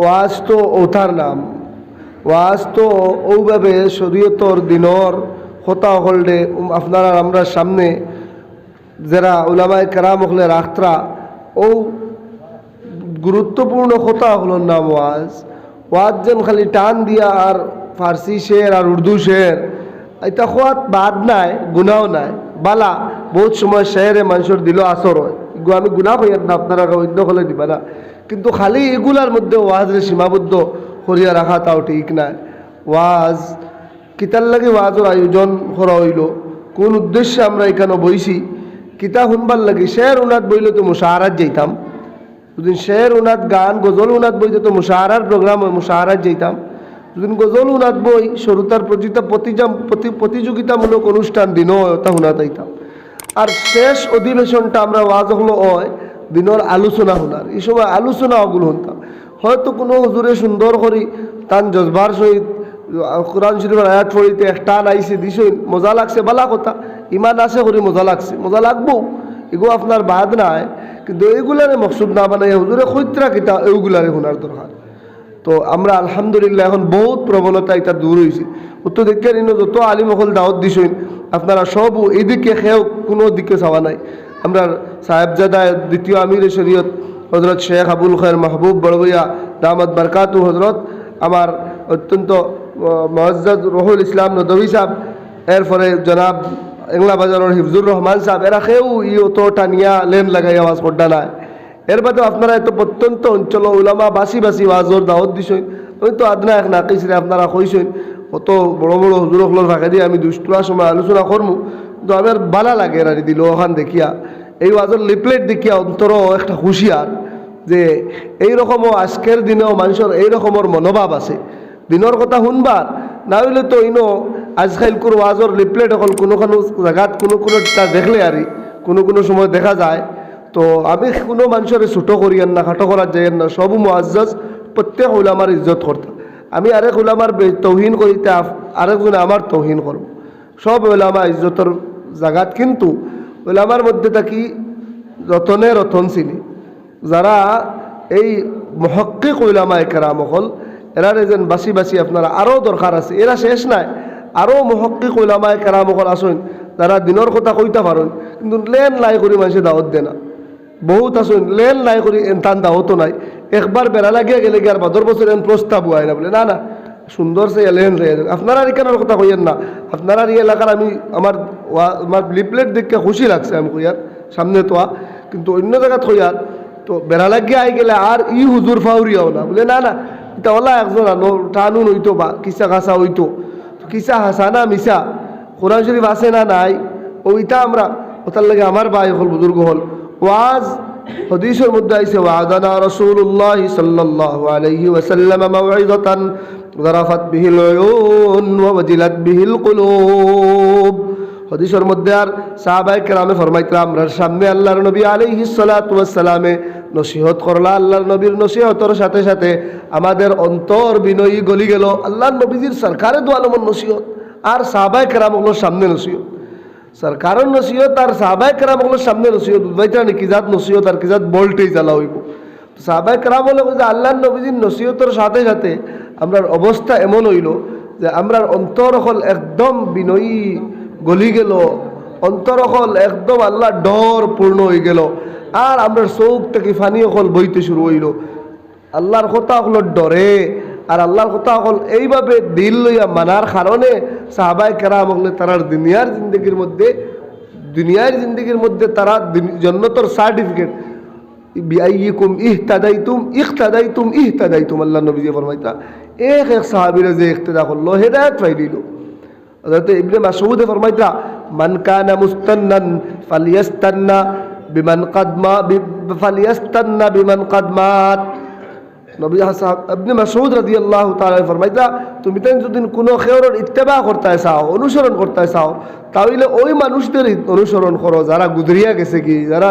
ওয়াজ তো ওথার নাম, ওয়াজ তো ওইভাবে শরীয়তর দিনর কথা হলডে আপনারা আমরা সামনে যারা উলামায়ে কেরাম হলে রাখতরা ও গুরুত্বপূর্ণ কথা হলোর নাম ওয়াজ। ওয়াজ যেন খালি টান দিয়া আর ফার্সি শের আর উর্দু শের এটা খোয়াত বাদ নাই, গুণাও নাই, বালা বহুত সময় শেরে মানুষের দিল আসর হয়, এগুলো আমি গুণা হই না, আপনারা অন্য হলে দিবা না, কিন্তু খালি এগুলার মধ্যে ওয়াজরে সীমাবদ্ধ করিয়া রাখা তাও ঠিক নাই। ওয়াজ কিতার লাগে ওয়াজের আয়োজন করা হইল, কোন উদ্দেশ্যে আমরা এখানে বইছি, কিতা শুনবার লাগে। শের উনাত বইলে তো মুশাহারাত যাইতাম, যদি শের উনাত গান গজল উনাত বইতে তো মুশাহারার প্রোগ্রাম হয়, মুশাহারাত যাইতাম। যদি গজল উনাত বই সরুতার প্রতিযোগিতামূলক অনুষ্ঠান দিনও তা শুনাত আইতাম। আর শেষ অধিবেশনটা আমরা ওয়াজ হলো হয় দিনের আলোচনা শোনার, এই সময় আলোচনা ওগুলো শুনতাম। হয়তো কোনো হুজুরে সুন্দর করি তান জজবার সহিত কোরআন শরীফের আয়াত পড়িতে একটা আইসে দিস, মজা লাগছে, বালা কথা, ইমান আছে করি মজা লাগছে, মজা লাগবো, এগুলো আপনার বাদ নাই, কিন্তু এইগুলারে মকসুদ না বানাই হুজুরে খৈত্রা কিতা এইগুলারে শোনার দরকার। তো আমরা আলহামদুলিল্লাহ এখন বহুত প্রবণতা এটা দূর হয়েছে। তো দেখে নিন যত আলিমহল দাওয়াত দিছেন আপনারা সব এইদিকে খেয়েও কোনো দিকে চাওয়া নাই। আমরা সাহেবজাদা দ্বিতীয় আমির শরীয়ত হজরত শেখ আবুল খায়ের মাহবুব বড়বইয়া দামাত বারকাতু হজরত, আমার অত্যন্ত মুআজ্জাজ রুহুল ইসলাম নদভী সাহেব, এরপরে জনাব এংলা বাজারের হিফজুর রহমান সাহেব, এরা কেউ তো টানিয়া লেন লাগাই আওয়াজ করডা নাই। এর বাদে আপনারা এত প্রত্যন্ত অঞ্চল উলামা বাসি বাসি ওয়াজর দাওয়াত দিছেন, ওই তো আদনা এক নাকিসরে আপনারা কইছেন অত বড় বড় হুজুরগুলোর ফাঁকে দিয়ে আমি দুষ্টুরার সময় আলোচনা করবো, কিন্তু আমার বালা লাগে এরা দিল ওখান দেখিয়া, এই ওয়াজের লিপলেট দেখিয়া অন্তর একটা হুঁশিয়ার যে এইরকমও আজকের দিনেও মানুষের এইরকমের মনোভাব আছে দিনের কথা শুনবার। না হইলে তো ইনো আজকালকুর ওয়াজর লিপলেট এখন কোনো জায়গাত কোনোটা দেখলে আর কোনো সময় দেখা যায়। তো আমি কোনো মানুষের ছোটো করিয়েন না, খাটো করার যাইয়েন না, সব মুআজ্জাজ প্রত্যেক উলামার ইজ্জত করতাম। আমি আরেক উলামার তৌহিন করিতে আরেকজনে আমার তৌহিন করব, সব উলামা ইজ্জতর জায়গাত, কিন্তু উলামার মধ্যে থাকি রতনে রতন চিনি যারা এই মুহাক্কিক উলামায়ে কেরাম হল, এরা যেন বাসি বাসি আপনারা আরও দরকার আছে, এরা শেষ নাই, আরও মুহাক্কিক উলামায়ে কেরাম হল আসুন যারা দিনের কথা কইতে পারেন, কিন্তু লেন লাই করে মানুষে দাওয়াত দেয় না। বহুত আসুন লেন লাই করি এনতান দাওয়াতও নাই, একবার বেড়া লাগিয়া গেলে গিয়ে আর বাদর বছর এন প্রস্তাব হয় না, বলে না না সুন্দর সে লেন রে। আপনারা এখানের কথা কইয়েন না, আপনারা এই এলাকার আমি আমার লিপলেট দেখে খুশি লাগছে, আমি কইয়ার সামনে তো, কিন্তু অন্য জায়গাত কইয়ার তো বেড়া লাগিয়ে আই গেলে আর ই হুজুর ফাউরিয়াও না, বলে না না এটা ওলা একজন টানুন হইতো বা কিসা খাসা হইতো, কিসা হাসা না মিশা কোরআন শরীফ আছে না নাই ওইটা আমরা ওটার লাগে আমার ভাই হল বুজুর্গ হল। ওয়াজ হাদিসের মধ্যে আইছে ওয়াদানা রাসূলুল্লাহ সাল্লাল্লাহু আলাইহি ওয়াসাল্লাম মাউইযাতান যারাফাত বিহিল উয়ুন ওয়া ওয়াজিলাত বিহিল কুলুব। হাদিসের মধ্যে আর সাহাবায়ে কেরামে ফরমাইতরা আমরার সামনে আল্লাহর নবী আলাইহিস সালাতু ওয়াস সালামে নসিহত করলা, আল্লাহর নবীর নসিহতের সাথে সাথে আমাদের অন্তর বিনয়ী গলি গেল। আল্লাহর নবীজির সরকারে দু আলমের নসিহত আর সাহাবায়ে কেরামগুলোর সামনে নসিহত, সরকারের নসিহত আর সাহাবায়ে কেরামগুলোর সামনে নসিহত, বুঝাইতে না কি জাত নসিহত আর কি জাত ভোল্টেজ জ্বালা হইব। সাহাবায়ে কেরাম হলে যে আল্লাহর নবীজির নসিহতের সাথে সাথে আমরার অবস্থা এমন হইল যে আমরার অন্তর হল একদম বিনয়ী গলি গেল, অন্তর হল একদম আল্লাহ ডর পূর্ণ হয়ে গেল, আর আমরা চোখ থেকে ফানি হল বইতে শুরু হইল আল্লাহর কথা হল ডরে। আর আল্লাহর কথা হল এইভাবে দিল লইয়া মানার কারণে সাহাবায়ে কেরাম হলে তারার দুনিয়ার জিন্দগির মধ্যে তারা জান্নাতের সার্টিফিকেট বিআইয়িকুম ইহতাদাইতুম ইহতাদাইতুম ইহতাদাইতুম, আল্লাহ নবী ফরমাইতা এক এক সাহাবীরা যে ইহতিদা করলো হেদায়েত পাইলিল। হযরত ইবনে মাসউদ ফরমাইতা মান কানা মুস্তান্নান ফালিয়াস্তান্না বিমান কাদ মাত। নবী ইবনে মাসউদ রাদিয়াল্লাহু তাআলা ফরমাইতা তুমি তাই যদি কোনো খেয়রের ইত্তেবা করতে চাও, অনুসরণ করতে চাও, তাহলে ওই মানুষদের অনুসরণ করো যারা গুজরিয়া গেছে, কি যারা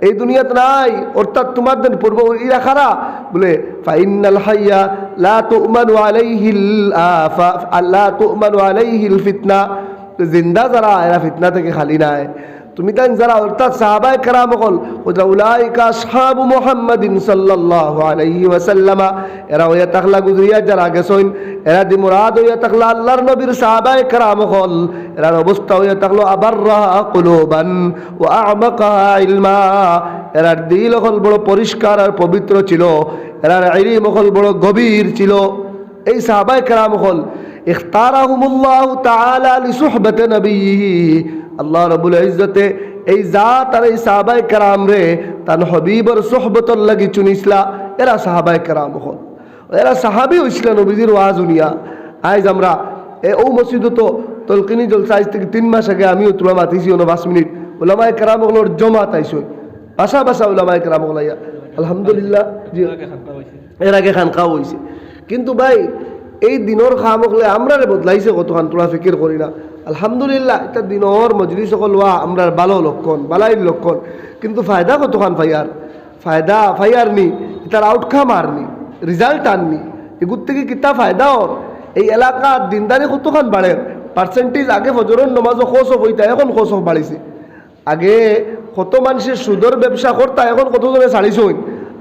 এই দুনিয়াতে নাই, অর্থাৎ তোমাদের পূর্ব ইরা খারা বলে ফাইনাল হাইয়া লা তুমানু আলাইহিল ফিতনা, জিন্দা যারা এরা ফিতনা থেকে খালি নাই। তুমি তাই যারা অর্থাৎ সাহাবায়ে কেরাম হল উলাইকা আসহাবু মুহাম্মাদিন সাল্লাল্লাহু আলাইহি ওয়াসাল্লাম, এরা হইয়া তাকলা গুজরিয়া যারা গেছেন এরা দি মুরাদ হইয়া তাকলা আল্লাহর নবীর সাহাবায়ে কেরাম হল, এরার অবস্থা হইয়া থাকলো আবাররা কুলুবান ওয়া আ'মাকাহা ইলমা, এরার দিল হল বড় পরিষ্কার আর পবিত্র ছিল, এরার ইলম হল বড় গভীর ছিল। এই সাহাবায়ে কেরাম হল ইখতারাহুমুল্লাহু তাআলা লিসুহবাতি নবিয়্যিহি, আল্লাহ রাব্বুল ইজ্জতে এই জাত আর এই সাহাবায়ে কেরাম রে তান হাবিবর সুহবতর লাগি চুনিসলা। এরা সাহাবায়ে কেরাম হল, এরা সাহাবী হইছিল নবীজির ওয়াজ উনিয়া। আজ আমরা ও মসজিদে তো তলকিনি জলসা আজ থেকে 3 মাস আগে আমিও তুলা মাতিছি 5 মিনিট উলামায়ে কেরাম হলর জমাত আইসই বাসা বাসা উলামায়ে কেরাম হলাইয়া আলহামদুলিল্লাহ। জি এর আগে খানকা হইছে, কিন্তু ভাই এই দিনের খাম হলে আমরা বদলাইছে কতখান তোরা ফিকির করি না। আলহামদুলিল্লাহ এটা দিনের মজলিস সকল ওয়া আমরার ভালো লক্ষণ বালাইর লক্ষণ, কিন্তু ফায়দা কতখান ফায়দা ফাইয়ার নি, এটার আউটকাম আর নি, রেজাল্ট আননি, এগুর থেকে কিতা ফায়দা ওর এই এলাকার দিনদারি কতখান বাড়ে পার্সেন্টেজ। আগে ফজরের নমাজও খোঁজ হইতা, এখন খোঁজ বাড়িছে। আগে কত মানুষের সুদর ব্যবসা করতা, এখন কতজনে ছাড়িছইন।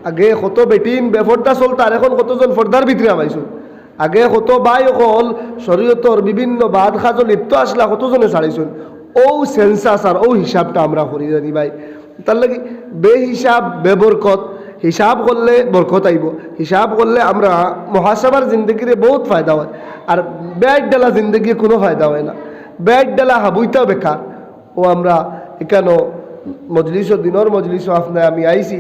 আগে কত বেটিন বেফর্দা চলতার, এখন কতজন ফর্দার ভিতরে আমাইছইন। আগে কত বাই হল শরীয়তর বিভিন্ন বাদ খাজ লিপ্ত আসলা, কতজনে ছাড়িছইন। ও সেন্সাস আর ও হিসাবটা আমরা করি জানি ভাই। তার লাগি বেহিসাব বেবরকত, হিসাব করলে বরকত আইব, হিসাব করলে আমরা মহাসাবার জিন্দগিরে বহুত ফায়দা হয়। আর ব্যাগ ডালা জিন্দগি কোনো ফায়দা হয় না, ব্যাগ ডালা হাবুইটাও বেকার। ও আমরা এখানো মজলিস দিনের মজলিস আপনার আমি আইছি,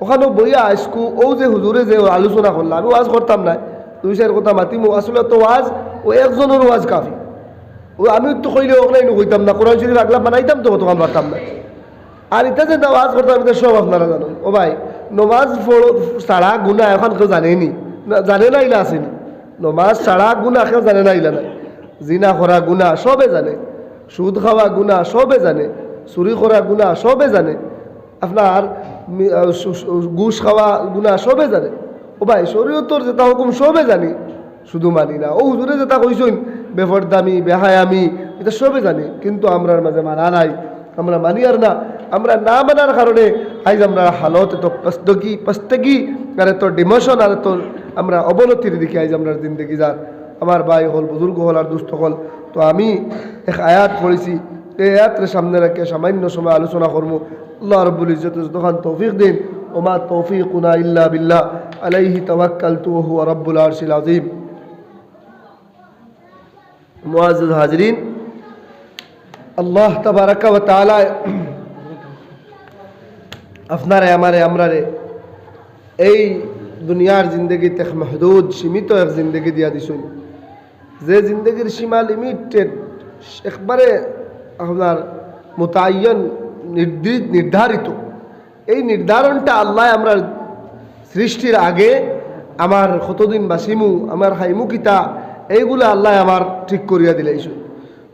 ওখানেও বইয়া আইসকু ও যে হুজুরে যে আলোচনা করলাম, আমি ওয়াজ করতাম না, 2-4 কথা মাতিমু, আসলে তো ওয়াজ ও একজনের ওয়াজ কাফি। ও আমি তো কইলে ওখানে কইতাম না, কোরআন শরীফ আগলা বানাইতাম তো কতক্ষণ পারতাম না। আর এটা যে ওয়াজ করতাম এটা সব আপনারা জানেন। ও ভাই নমাজ ছাড়া গুণা এখন কেউ জানেনি, জানে না ইলা আসেনি। নমাজ ছাড়া গুণা কেউ জানে না ইলা নাই। জিনা করা গুণা সবে জানে, সুদ খাওয়া গুণা সবে জানে, চুরি করা গুণা সবে জানে, আপনার ঘুষ খাওয়া গুণা সবে জানে। ও ভাই শরীয়তর যেটা হুকুম সবে জানি, শুধু মানি না। ও হুজুরে যেটা কইছেন বেফরদামি বেহায়ামি এটা সবে জানি, কিন্তু আমরার মাঝে মানা নাই, আমরা মানি আর না। আমরা না মানার কারণে আজ আমরা হালত এত পস্তগি আর এত ডিমোশন আর এত আমরা অবনতির দিকে আজ আমরা জিন্দগি যার। আমার ভাই হল বুজুর্গ হল আর দুস্থ হল, তো আমি এক আয়াত পড়েছি, এই আয়াতের সামনে রেখে সামান্য সময় আলোচনা করবো। আল্লাহ রাব্বুল ইজ্জত যতখান তৌফিক দিন, ওমা তৌফিকুনা ইল্লা বিল্লাহ আলাইহি তাওয়াক্কালতু ওয়া হুয়া রাব্বুল আরশিল আযীম। মুআজ্জাজ হাজরিন, আল্লাহ তাবারাকা ওয়া তাআলা আপনারে আমারে আমরারে এই দুনিয়ার জিন্দগিতে এক মাহদুদ সীমিত এক জিন্দগি দিয়া দিছেন, যে জিন্দগির সীমা লিমিটেড, একবারে আপনার মুতায়্যান নির্ধারিত। এই নির্ধারণটা আল্লাহ আমরা সৃষ্টির আগে আমার কতদিন বাসিমু, আমার হাইমু কিতা, এইগুলো আল্লাহ আমার ঠিক করিয়া দিলাইছো।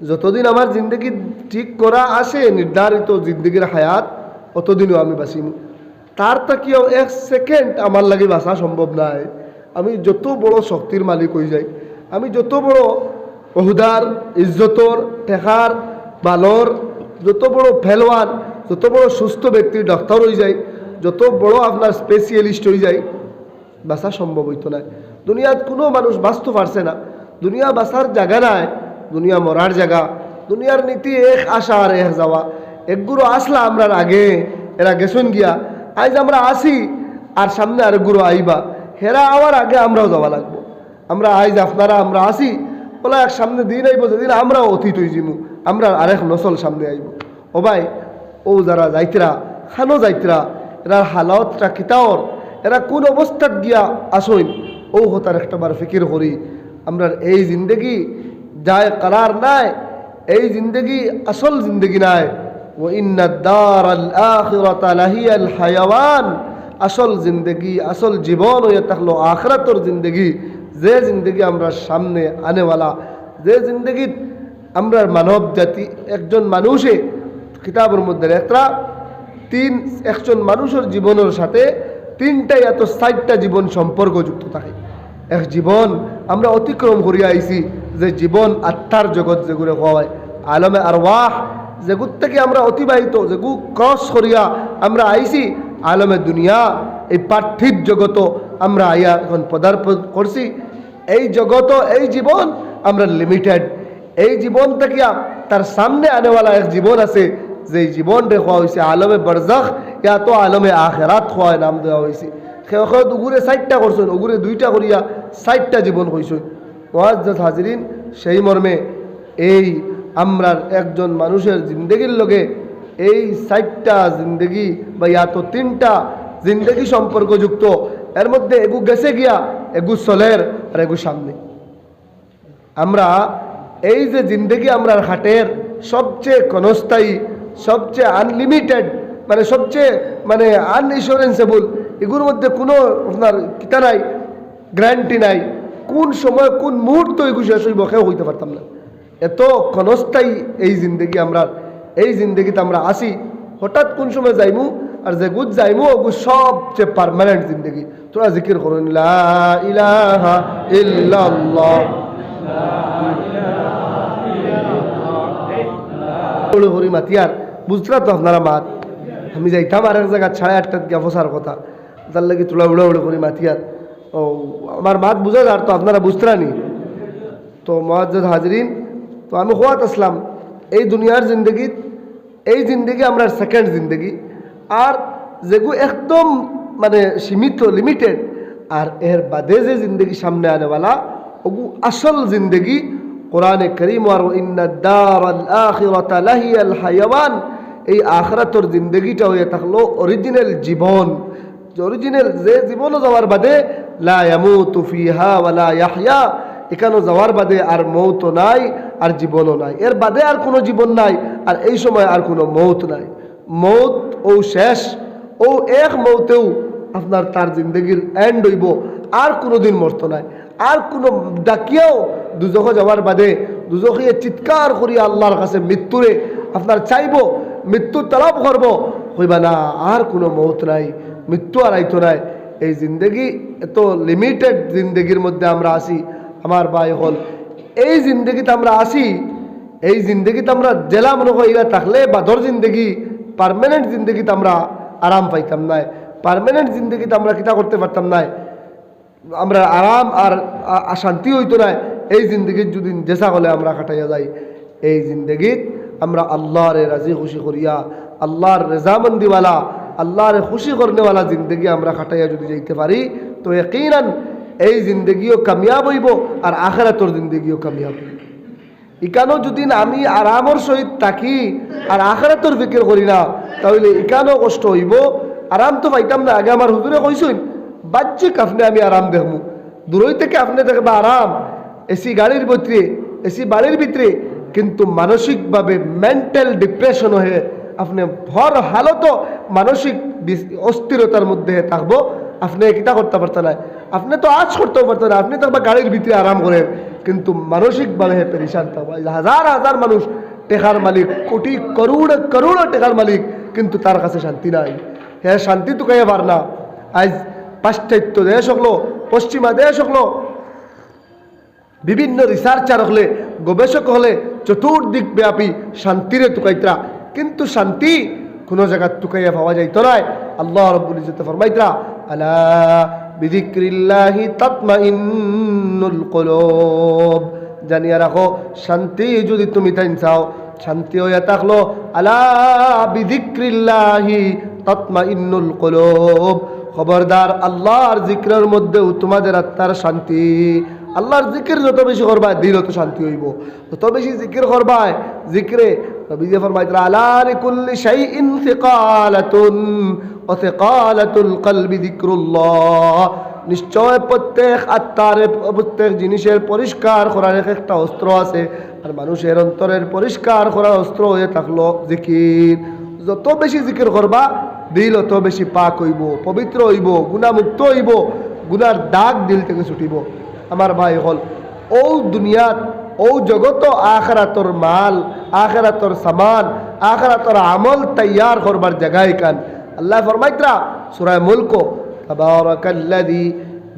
যতদিন আমার জিন্দগি ঠিক করা আসে নির্ধারিত জিন্দগির হায়াত, অতদিনও আমি বাঁচিমু। তার তাকিও 1 সেকেন্ড আমার লাগে বাঁচা সম্ভব নাই। আমি যত বড় শক্তির মালিক হয়ে যাই, আমি যত বড় ওহুদার ইজ্জতর টেকার বালর, যত বড় ফেলওয়ান, যত বড় সুস্থ ব্যক্তি ডাক্তার হয়ে যায়, যত বড় আপনার স্পেশালিস্ট হয়ে যায়, বাঁচা সম্ভব হইতো না। দুনিয়াত কোনো মানুষ বাঁচতে পারছে না। দুনিয়া বাঁচার জায়গা নাই, দুনিয়া মরার জায়গা। দুনিয়ার নীতি এক আসা আর এক যাওয়া। একগুলো আসলা আমরার আগে, এরা গেছন গিয়া, আজ আমরা আসি আর সামনে আরেকগুলো আইবা, হেরা আওয়ার আগে আমরাও যাওয়া লাগবো। আমরা আজ আপনারা আমরা আসি বলা এক সামনে দিন আইব, যেদিন আমরাও অতীত হয়ে যাবো, আমরা আরেক নসল সামনে আইব। ও ভাই ও যারা যাইতরা খানো যাইতরা, এরার হালতটা কিতাওর, এরা কোন অবস্থাত গিয়া আসইন, ও হতার একটাবার ফিকির করি। আমরা এই জিন্দগি যায় করার নাই, এই জিন্দগি আসল জিন্দগি নাই। ও ইন্নাদ দারাল আখিরাতা লাহিয়াল হায়াওয়ান, আসল জিন্দগি আসল জীবন হয়ে থাকলো আখিরাতের জিন্দগি, যে জিন্দগি আমরা সামনে আনেওয়ালা, যে জিন্দগি আমরা মানব জাতি একজন মানুষে কিতাবের মধ্যে একজন মানুষের জীবনের সাথে 3টা এত 4টা জীবন সম্পর্কযুক্ত থাকে। এক জীবন আমরা অতিক্রম করিয়া আইছি, যে জীবন আত্মার জগৎ যেগুলো হয়, আলমে আরওয়াহ, যেগুর থেকে আমরা অতিবাহিত যেগু ক্রস করিয়া আমরা আইছি আলমে দুনিয়া, এই পার্থিব জগত আমরা আইয়া এখন পদার্পণ করছি। এই জগত, এই জীবন আমরা লিমিটেড। এই জীবন থেকে তার সামনে আনেওয়ালা এক জীবন আছে, যে জীবন খোয়া হয়েছে আলমে বরজাখ, ইয়া তো আলমে আখেরাত খোয়ায় নাম দেওয়া হয়েছে। সেখানে উগুরে 4টা করছেন, উগুরে 2টা করিয়া 4টা জীবন হয়েছে। মুআজ্জাজ হাজিরিন, সেই মর্মে এই আমরা একজন মানুষের জিন্দগির লগে এই 4টা জিন্দগি বা ইয়া তো 3টা জিন্দগি সম্পর্কযুক্ত। এর মধ্যে এগু গেছে গিয়া, এগু চলের আর এগু সামনে। আমরা এই যে জিন্দগি আমরা হাটের সবচেয়ে ক্ষণস্থায়ী, সবচেয়ে আনলিমিটেড, মানে সবচেয়ে মানে আনইন্স্যুরেন্সেবল, এগুলোর মধ্যে কোনো আপনার কিতা নাই, গ্যারান্টি নাই। কোন সময় কোন মুহূর্ত এগুলো শেষ হইব কেউ হইতে পারতাম না। এত ক্ষণস্থায়ী এই জিন্দগি আমরা, এই জিন্দগিতে আমরা আসি, হঠাৎ কোন সময় যাইমু, আর যে গুজ যাইমু ওগু সবচেয়ে পার্মানেন্ট জিন্দগি। তোরা জিকির করুন লা ইলাহা ইল্লাল্লাহ। হরি মাতিয়ার বুঝলা তো আপনারা মাত, আমি যাইতাম আর এক জায়গা 8:30 গিয়া ফসার কথা, তার লাগে তোলা উড়া উড়ে করি মাতিয়ার। ও আমার মাত বুঝা যার তো আপনারা বুঝতরানি। তো মুআজ্জাজ হাজরিন, তো আমি খোয়াত আসলাম এই দুনিয়ার জিন্দগি, এই জিন্দগি আমরা সেকেন্ড জিন্দগি, আর যেগু একদম মানে সীমিত লিমিটেড, আর এর বাদে যে জিন্দগি সামনে আনেওয়ালা ওগু আসল জিন্দগি। কোরআনে কারীম আর ইন্না দারাল আখিরাতা লাহিয়াল হায়াওয়ান, এই আখিরাতের জিন্দগিটা হয়ে থাকলো অরিজিনাল জীবন। অরিজিনাল যে জীবনও যাওয়ার বাদে লা ইয়ামুতু ফিহা ওয়ালা ইয়াহইয়া, এখানে যাওয়ার বাদে আর মৌত নাই আর জীবনও নাই, এর বাদে আর কোনো জীবন নাই, আর এই সময় আর কোনো মৌত নাই। মৌত ও শেষ, ও এক মৌতেও আপনার তার জিন্দগির এন্ড হইব, আর কোনো দিন মরত নাই। আর কোনো ডাকিয়াও দুজখে যাওয়ার বাদে দুজখে চিৎকার করিয়া আল্লাহর কাছে মৃত্যুরে আপনার চাইব, মৃত্যু তলব করব, হইবা না আর কোনো মৌত নাই, মৃত্যু আর আইতো নাই। এই জিন্দগি এত লিমিটেড জিন্দগির মধ্যে আমরা আসি। আমার ভাই হল এই জিন্দগিতে আমরা আসি, এই জিন্দগিতে আমরা জেলা মনে হয় এরা থাকলে বাদর জিন্দগি, পার্মানেন্ট জিন্দগিতে আমরা আরাম পাইতাম নাই, পার্মানেন্ট জিন্দগিতে আমরা কিতা করতে পারতাম নাই, আমরা আরাম আর শান্তি হইতো না। এই জিন্দগির যদি জেসা হলে আমরা কাটাইয়া যাই, এই জিন্দগিত আমরা আল্লাহরে রাজি খুশি করিয়া, আল্লাহর রেজামন্দিওয়ালা, আল্লাহরে খুশি করনেওয়ালা জিন্দগি আমরা কাটাইয়া যদি যাইতে পারি, তো ইয়াকিনান এই জিন্দগিও কামিয়াব হইব, আর আখিরাতের জিন্দগিও কামিয়াব হইব। ইকানো যদি আমি আরামর সহিত থাকি আর আখিরাতের ফিকির করি না, তাহলে ইকানো কষ্ট হইব, আরাম তো পাইতাম না। আগে আমার হুজুরে কইছেন বাহ্যিক আপনি আমি আরাম দেখবো, দূরই থেকে আপনি দেখবা আরাম, এসি গাড়ির ভিতরে, এসি বাড়ির ভিতরে, কিন্তু মানসিকভাবে মেন্টাল ডিপ্রেশন হয়ে আপনি ভর হালত মানসিক অস্থিরতার মধ্যে থাকবো। আপনি কিতা করতে পারতেন না, আপনি তো আজ করতেও পারতেন না, আপনি তো গাড়ির ভিতরে আরাম করেন, কিন্তু মানসিকভাবে পেরেশান থাকবো। হাজার হাজার মানুষ টেকার মালিক, কোটি করোড় করোড় টেকার মালিক, কিন্তু তার কাছে শান্তি নাই। হ্যাঁ, শান্তি তো কাইয়া পার না। আজ পাশ্চাত্য দেশ হলো, পশ্চিমা দেশ হলো, বিভিন্ন রিসার্চার হলে, গবেষক হলে চতুর্দিক ব্যাপী শান্তিরে তুকাইতরা, কিন্তু শান্তি কোনো জায়গা তুকাইয়া পাওয়া যাইতো না। আল্লাহ রাব্বুল ইজ্জত ফরমাইতরা আলা বিযিকরিল্লাহি তাতমাইন্নুল কুলুব, জানিয়া রাখো শান্তি যদি তুমি তাই চাও, শান্তি হইয়া থাকলো আলা বিযিকরিল্লাহি তাতমাইন্নুল কুলুব, খবরদার আল্লাহর জিকিরের মধ্যেও তোমাদের আত্মার শান্তি। আল্লাহর জিকির যত বেশি করবা দিল তো শান্তি হইব, যত বেশি জিকির করবা জিকিরে নবীজি ফরমাইতরা আলা লিকুল্লি শাইইন সিকালাতুন ওয়া সিকালাতুল কলবি যিকরুল্লাহ, নিশ্চয় প্রত্যেক আত্মার প্রত্যেক জিনিসের পরিষ্কার করার একটা অস্ত্র আছে, আর মানুষের অন্তরের পরিষ্কার করার অস্ত্র হয়ে থাকলো জিকির। যত বেশি জিকির করবা দিল অত বেশি পাক হইব, পবিত্র হইব, গুণামুক্ত হইব, গুনার দাগ দিল থেকে ছুটিব। আমার ভাই হল ও দুনিয়াত ও জগত আখিরাতর মাল, আখিরাতর সামান, আখিরাতর আমল তৈয়ার করবার জায়গায় কান। আল্লাহ ফরমাইতরা সূরা মুলক তাবারাকাল্লাযী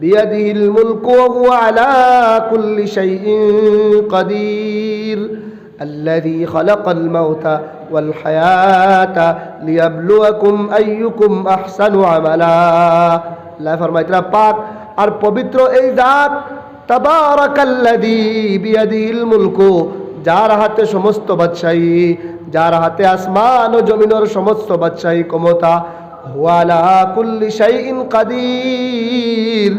বিয়াদিহিল মুলকু ওয়া হুয়া আলা কুল্লি শাইইন কাদির আল্লাযী খালাকাল মাউতা ওয়াল হায়াতা লিয়াবলুয়াকুম আইয়ুকুম আহসানু আমালা। আল্লাহ ফরমাইতরা পাক আর পবিত্র এই জাত, তাবারাকাল্লাযী বিয়াদিহিল মুলকু, যার হাতে সমস্ত বাদশাহী, যার হাতে আসমান ও জমিনের সমস্ত বাদশাহী ক্ষমতা, হুয়া আলা কুল্লি শাইইন কাদির,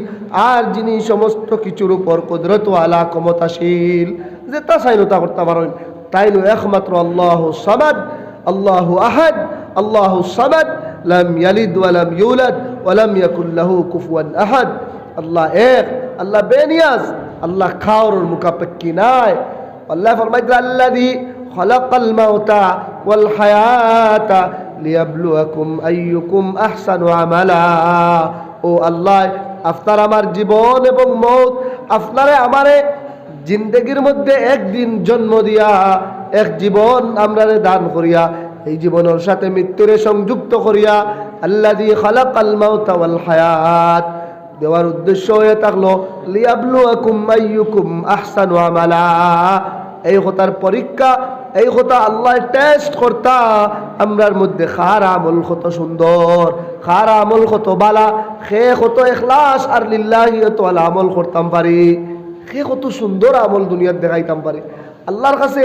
আর যিনি সমস্ত কিছুর উপর কুদরত ওয়ালা ক্ষমতাশীল, যে তা চাইনতা করতে পারেন তাইনো একমাত্র আল্লাহু সামাদ, আল্লাহু আহাদ, আল্লাহু সামাদ, লাম ইয়ালিদ ওয়া লাম ইউলাদ ওয়া লাম ইয়াকুল লাহু কুফুয়ান আহাদ। আল্লাহ এক, আল্লাহ বেনিয়াজ, আল্লাহ খাওয়ার মুকাপেক্ষী নাই। আল্লাহ ফরমাইতে আল্লাযী খালাকাল মাউতা ওয়াল হায়াতা লিয়াবলুয়াকুম আইয়ুকুম আহসানু আমালা। ও আল্লাহ, আপনার আমার জীবন এবং মৌত, আপনারে আমারে জিন্দেগির মধ্যে একদিন জন্ম দিয়া এক জীবন আমরারে দান করিয়া এই জীবনের সাথে মৃত্যুরে সংযুক্ত করিয়া আল্লাযী খালাকাল মাউতা ওয়াল হায়াত দেওয়ার উদ্দেশ্য হয়ে থাকলো লিয়াবলুয়াকুম আইয়ুকুম আহসানু আমালা। এই কথার পরীক্ষা, এই কথা আল্লাহ টেস্ট করতা আমরার মধ্যে খার আমল কত সুন্দর, খার আমল কত বালা, খে কত ইখলাস আর লিল্লাহি তাআলা আমল করতাম পারি, খে কত সুন্দর আমল দুনিয়াত দেখাইতাম পারি। আল্লাহর কাছে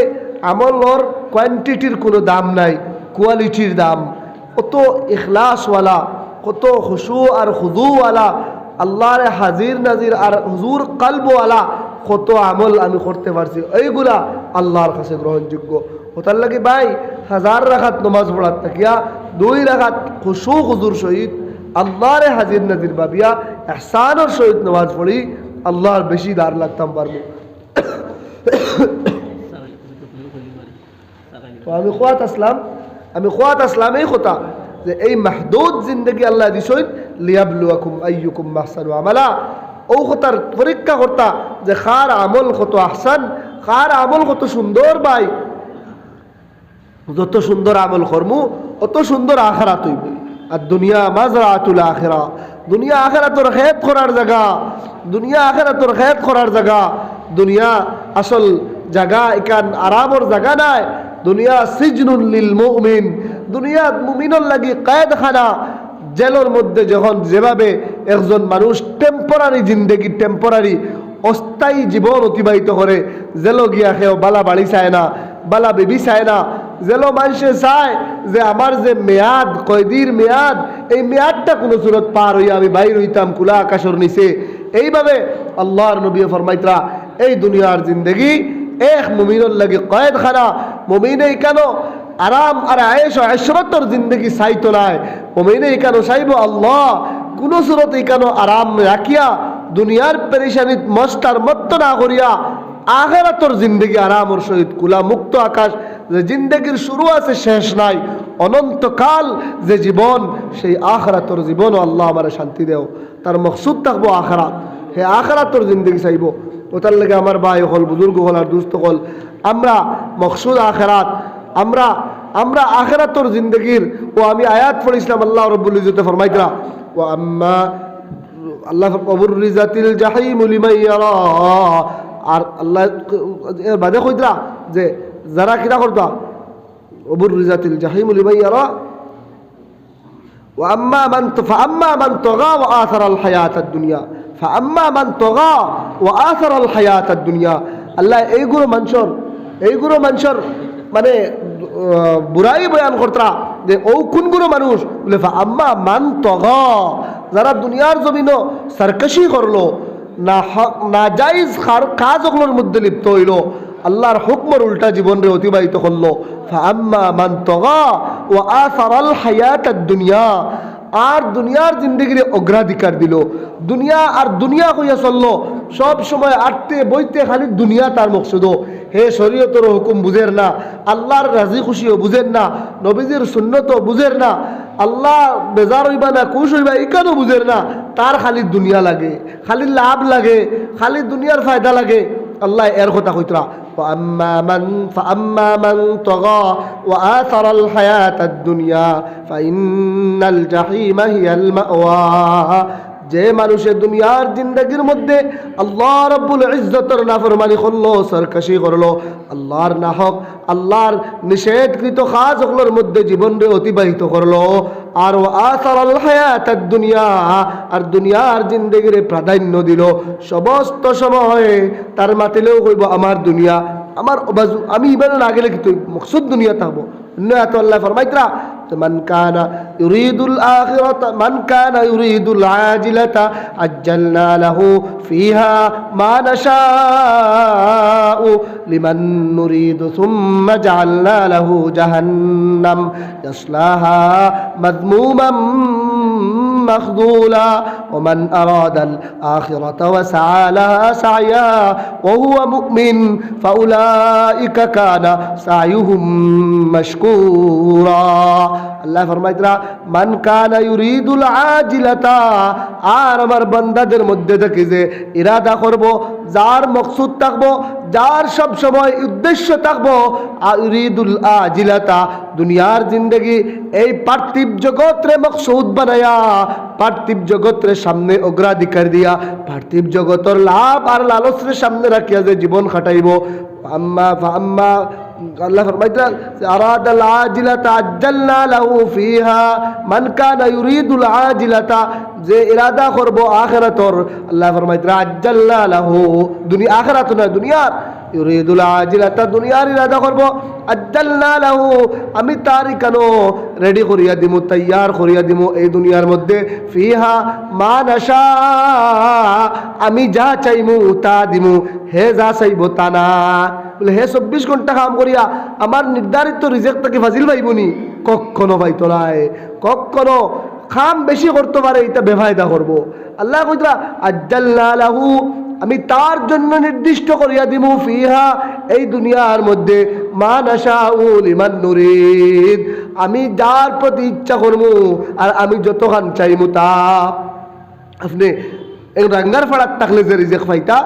আমলর কোয়ান্টিটির কোনো দাম নাই, কোয়ালিটির দাম। কত ইখলাসওয়ালা, কত খুশু আর খুদুওয়ালা, আল্লাহরে হাজির নাজির আর হুজুর কলবওয়ালা কত আমল আমি করতে পারছি, এইগুলা আল্লাহর কাছে গ্রহণযোগ্য। ওটার লাগে ভাই 1000 রাকাত নামাজ পড়ার থাকিয়া 2 রাকাত খুশু হুজুর সহিত আল্লাহরে হাজির নাজির ভাবিয়া ইহসানের সহিত নামাজ পড়ি, আল্লাহর বেশি দার লাগতাম পারবো। তো আমি খোয়াত আসলাম এই কথা যে এই মাহদুদ জিন্দগি আল্লাহ দিছইন লিয়াবলুয়াকুম আইয়ুকুম আহসানু আমালা। ও কথার পরীক্ষা করতা যে খার আমল কত আহসান, খার আমল কত সুন্দর। ভাই যত সুন্দর আমল করমু অত সুন্দর আখিরাত হইব। আর দুনিয়া মাজরাতুল আখিরা, দুনিয়া আখিরাতের খেত করার জায়গা, দুনিয়া আখিরাতের খেত করার জায়গা। দুনিয়া আসল জায়গা এখান আরামর জায়গা নাই। দুনিয়া সিজনুল লিল মুমিন, দুনিয়া মুমিনের লাগি কয়েদখানা। জেলের মধ্যে যখন যেভাবে একজন মানুষ টেম্পোরারি জিন্দেগি, টেম্পোরারি অস্থায়ী জীবন অতিবাহিত করে, জেলো গিয়া খেয়েও বালা বাড়ি চায় না, বালা বেবি চায় না। জেলো মানুষে চায় যে আমার যে মেয়াদ, কয়দির মেয়াদ, এই মেয়াদটা কোনো সুরত পার হইয়া আমি বাইর হইতাম খোলা আকাশের নিচে। এইভাবে আল্লাহর নবী ফরমাইতরা এই দুনিয়ার জিন্দেগি এক মুমিনের লাগে কয়েদখানা। মুমিনে কেন আরাম আর আয়েশ ও আশরতর জিন্দগি চাইতো নাই, মুমিনে কেন চাইব আল্লাহ কোন সুরতে কেন আরাম রাখিয়া দুনিয়ার পেরেশানিত মস্তার মত্ত না করিয়া আখিরাতের জিন্দগি আরামর সহিত কুলা মুক্ত আকাশ, যে জিন্দগির শুরু আছে শেষ নাই, অনন্তকাল যে জীবন, সেই আখিরাতের জীবন আল্লাহ আমার শান্তি দেও। তার মকসুদ থাকবো আখিরাত, হে আখিরাতের জিন্দগি চাইব। ওটার লাগে আমার ভাই হল, বুজুর্গ হল আর দুস্থ হল, আমরা মকসুদ আখিরাত, আমরা আখিরাতের জিন্দগির। ও আমি আয়াত পড়িছিলাম আল্লাহ রাব্বুল ইজ্জতে ফরমাইতরা ও আম্মা আল্লাহ কবুররিজাতিল জাহিম লিমান ইয়ারা। আর আল্লাহ এর বাদে কইতরা যে যারা কিরা করতা কবুররিজাতিল জাহিম লিমান ইয়ারা وأما من طغى وآثر الحياة الدنيا فأما من طغى وآثر الحياة الدنيا। আল্লাহ এইগুলো মানুষের মানে বুড়াই বয়ান করতরা যে ও কোনগুলো মানুষ বলে আম্মা মান তগা, যারা দুনিয়ার জমিন সারকাশি করলো, না জায়েজ কাজগুলোর মধ্যে লিপ্ত হইল, আল্লাহর হুকমের উল্টা জীবন রে অতিবাহিত করলো। আম্মা মান তগা ও আসারাল হায়াতাদ দুনিয়া, আর দুনিয়ার জিন্দগির অগ্রাধিকার দিল, দুনিয়া আর দুনিয়া হইয়া চললো, সব সময় আটতে বইতে খালি দুনিয়া তার মকসুদ। হে শরীয়তের হুকুম বুঝের না, আল্লাহর রাজি খুশিও বুঝেন না, নবীজির সুন্নতও বুঝের না, আল্লাহ বেজার হইবা না খুশ হইবা ইকানও বুঝের না, তার খালি দুনিয়া লাগে, খালি লাভ লাগে, খালি দুনিয়ার ফায়দা লাগে। আল্লাহ এর কথা কইতরা فأما من طغى وآثر الحياة الدنيا فإن الجحيم هي المأوى। যে মানুষের দুনিয়ার জিন্দগির মধ্যে আল্লাহ রাব্বুল ইজ্জতের নাফরমানি করলো, সরকশি করলো, আল্লাহর নাহক আল্লাহর নিষেধকৃত কাজগুলোর মধ্যে জীবনকে অতিবাহিত করলো, আর আসারাল হায়াতাদ দুনিয়া, আর দুনিয়ার জিন্দগিরে প্রাধান্য দিল, সমস্ত সময় তার মাতিলেও কইব আমার দুনিয়া, আমার বাজু, আমি ইবানো না গেলে কিন্তু মকসুদ দুনিয়া থাকবো। তো আল্লাহ ফরমাইতরা من كان يريد الآخرة من كان يريد العاجلة عجلنا له فيها ما نشاء لمن نريد ثم جعلنا له جهنم يصلاها مذموما مخذولا ومن أراد الآخرة وسعى لها سعيها وهو مؤمن فأولئك كان سعيهم مشكورا। আল্লাহ ফরমাইতরা মান কানা ইউরিদুল আজিলাতা, আর আমার বান্দাদের মধ্যে থেকে যে ইরাদা করব, যার মকসুদ থাকবো, যার সব সময় উদ্দেশ্য থাকবো ইউরিদুল আজিলাতা, দুনিয়ার জিন্দগি এই পার্থিব জগৎরে মকসুদ বানায়া, পার্থিব জগৎরে সামনে অগ্রাধিকার দিয়া, পার্থিব জগতের লাভ আর লালসরে সামনে রাখিয়া যে জীবন খাটাইব, আম্মা আল্লাহ ফরমাইতরা আরাদাল আজিলাতা আজ্জালনা লাহু ফিহা, মান কানা ইউরিদুল আজিলাতা, যে ইরাদা করব আখিরাতর, আল্লাহ ফরমাইতরা আজ্জালনা লাহু, দুনিয়া আখিরাত না দুনিয়ার, ইউরিদুল আজিলাতা দুনিয়ার ইরাদা করব, আজ্জালনা লাহু আমি তারই কেন রেডি করিয়া দিমু, তৈয়ার করিয়া দিমু এই দুনিয়ার মধ্যে, ফিহা মা নাশা, আমি যা চাইমু তা দিমু, হে যা চাইব তা না। বলে হে 24 ঘন্টা কাম করিয়া আমার নির্ধারিত রিজেক্টটাকে ফাজিল পাইবনি, কখনো পাইতো নাই, কখনো খাম বেশি করতে পারে এটা বেফায়দা করব। আল্লাহ কইতরা আজ্জালনা লাহু আমি তার জন্য নির্দিষ্ট করিয়া দিমু, ফিহা এই দুনিয়ার মধ্যে, মা নাশাউ লিমান নুরিদ আমি যার প্রতি ইচ্ছা করবো আর আমি যতখান চাইমু তা। আপনি এই রাঙ্গার ফাড়াত থাকলে যে রিজেক্ট পাইতা,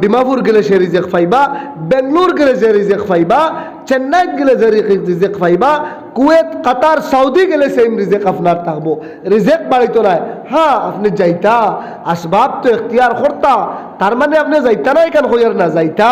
ডিমাপুর গেলে সে রিজেক্ট পাইবা, বেঙ্গলোর গেলে যে রিজেক্ট পাইবা, চেন্নাইত গেলে যে রিজেক্ট পাইবা, কুয়েত কাতার সৌদি গেলে সেম রিজেক্ট আপনার থাকবো, রিজেক্ট বাড়িত নাই। হ্যাঁ আপনি যাইতা, আসবাব তো এখতিয়ার করতা, তার মানে আপনি যাইতা না এখান হইয়ার না যাইতা,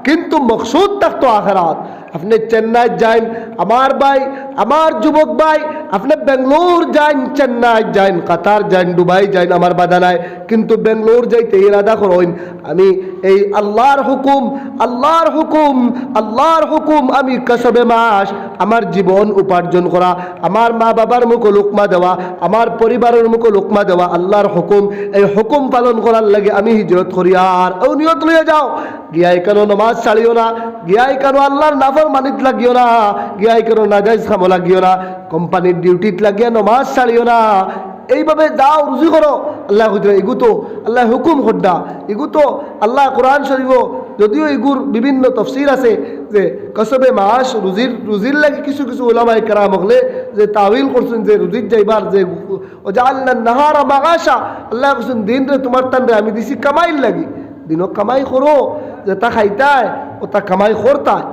কিন্তু মকসুদ থাকতো আখিরাত। আপনি চেন্নাই যাইন আমার ভাই, আমার যুবক ভাই, আপনি বেঙ্গলোর যাইন, চেন্নাই যাইন, কাতার যাইন, দুবাই যাইন, আমার বাধা নাই, কিন্তু বেঙ্গলোর যাইতে ইরাদা করইন আমি এই আল্লাহর হুকুম, আল্লাহর হুকুম, আল্লাহর হুকুম আমি কসবে মাস আমার জীবন উপার্জন করা, আমার মা বাবার মুখে লোকমা দেওয়া, আমার পরিবারের মুখে লোকমা দেওয়া, আল্লাহর হুকুম, এই হুকুম পালন করার লাগে আমি হিজরত করি। আর ও নিয়ত লইয়া যাও, গিয়াই কেন নমাজ ছাড়িও না, গিয়াই কেন আল্লাহর নাফরমানিত লাগিও না, গিয়াই কেন নাজাইজ খামো লাগিও না, কোম্পানির ডিউটিত লাগিয়া নমাজ ছাড়িও না, এইভাবে যাও রুজি করো। আল্লাহ কইতরা এগু তো আল্লাহ হুকুম হড্ডা, এগু তো আল্লাহ কোরআন শরীফ, যদিও এগুর বিভিন্ন তফসির আছে যে কসবে মাস রুজির লাগে কিছু কিছু উলামায়ে কেরাম হলে যে তাওয়িল করছেন যে রুজির যাইবার যে ওয়াজালনা নাহারা মাগাশা, আল্লাহ কইছেন দিন রে তোমার টানরে আমি দিছি কামাইল লাগি, দিনও কামাই করো, যে তা খাইতায় ও তা কামাই করতায়,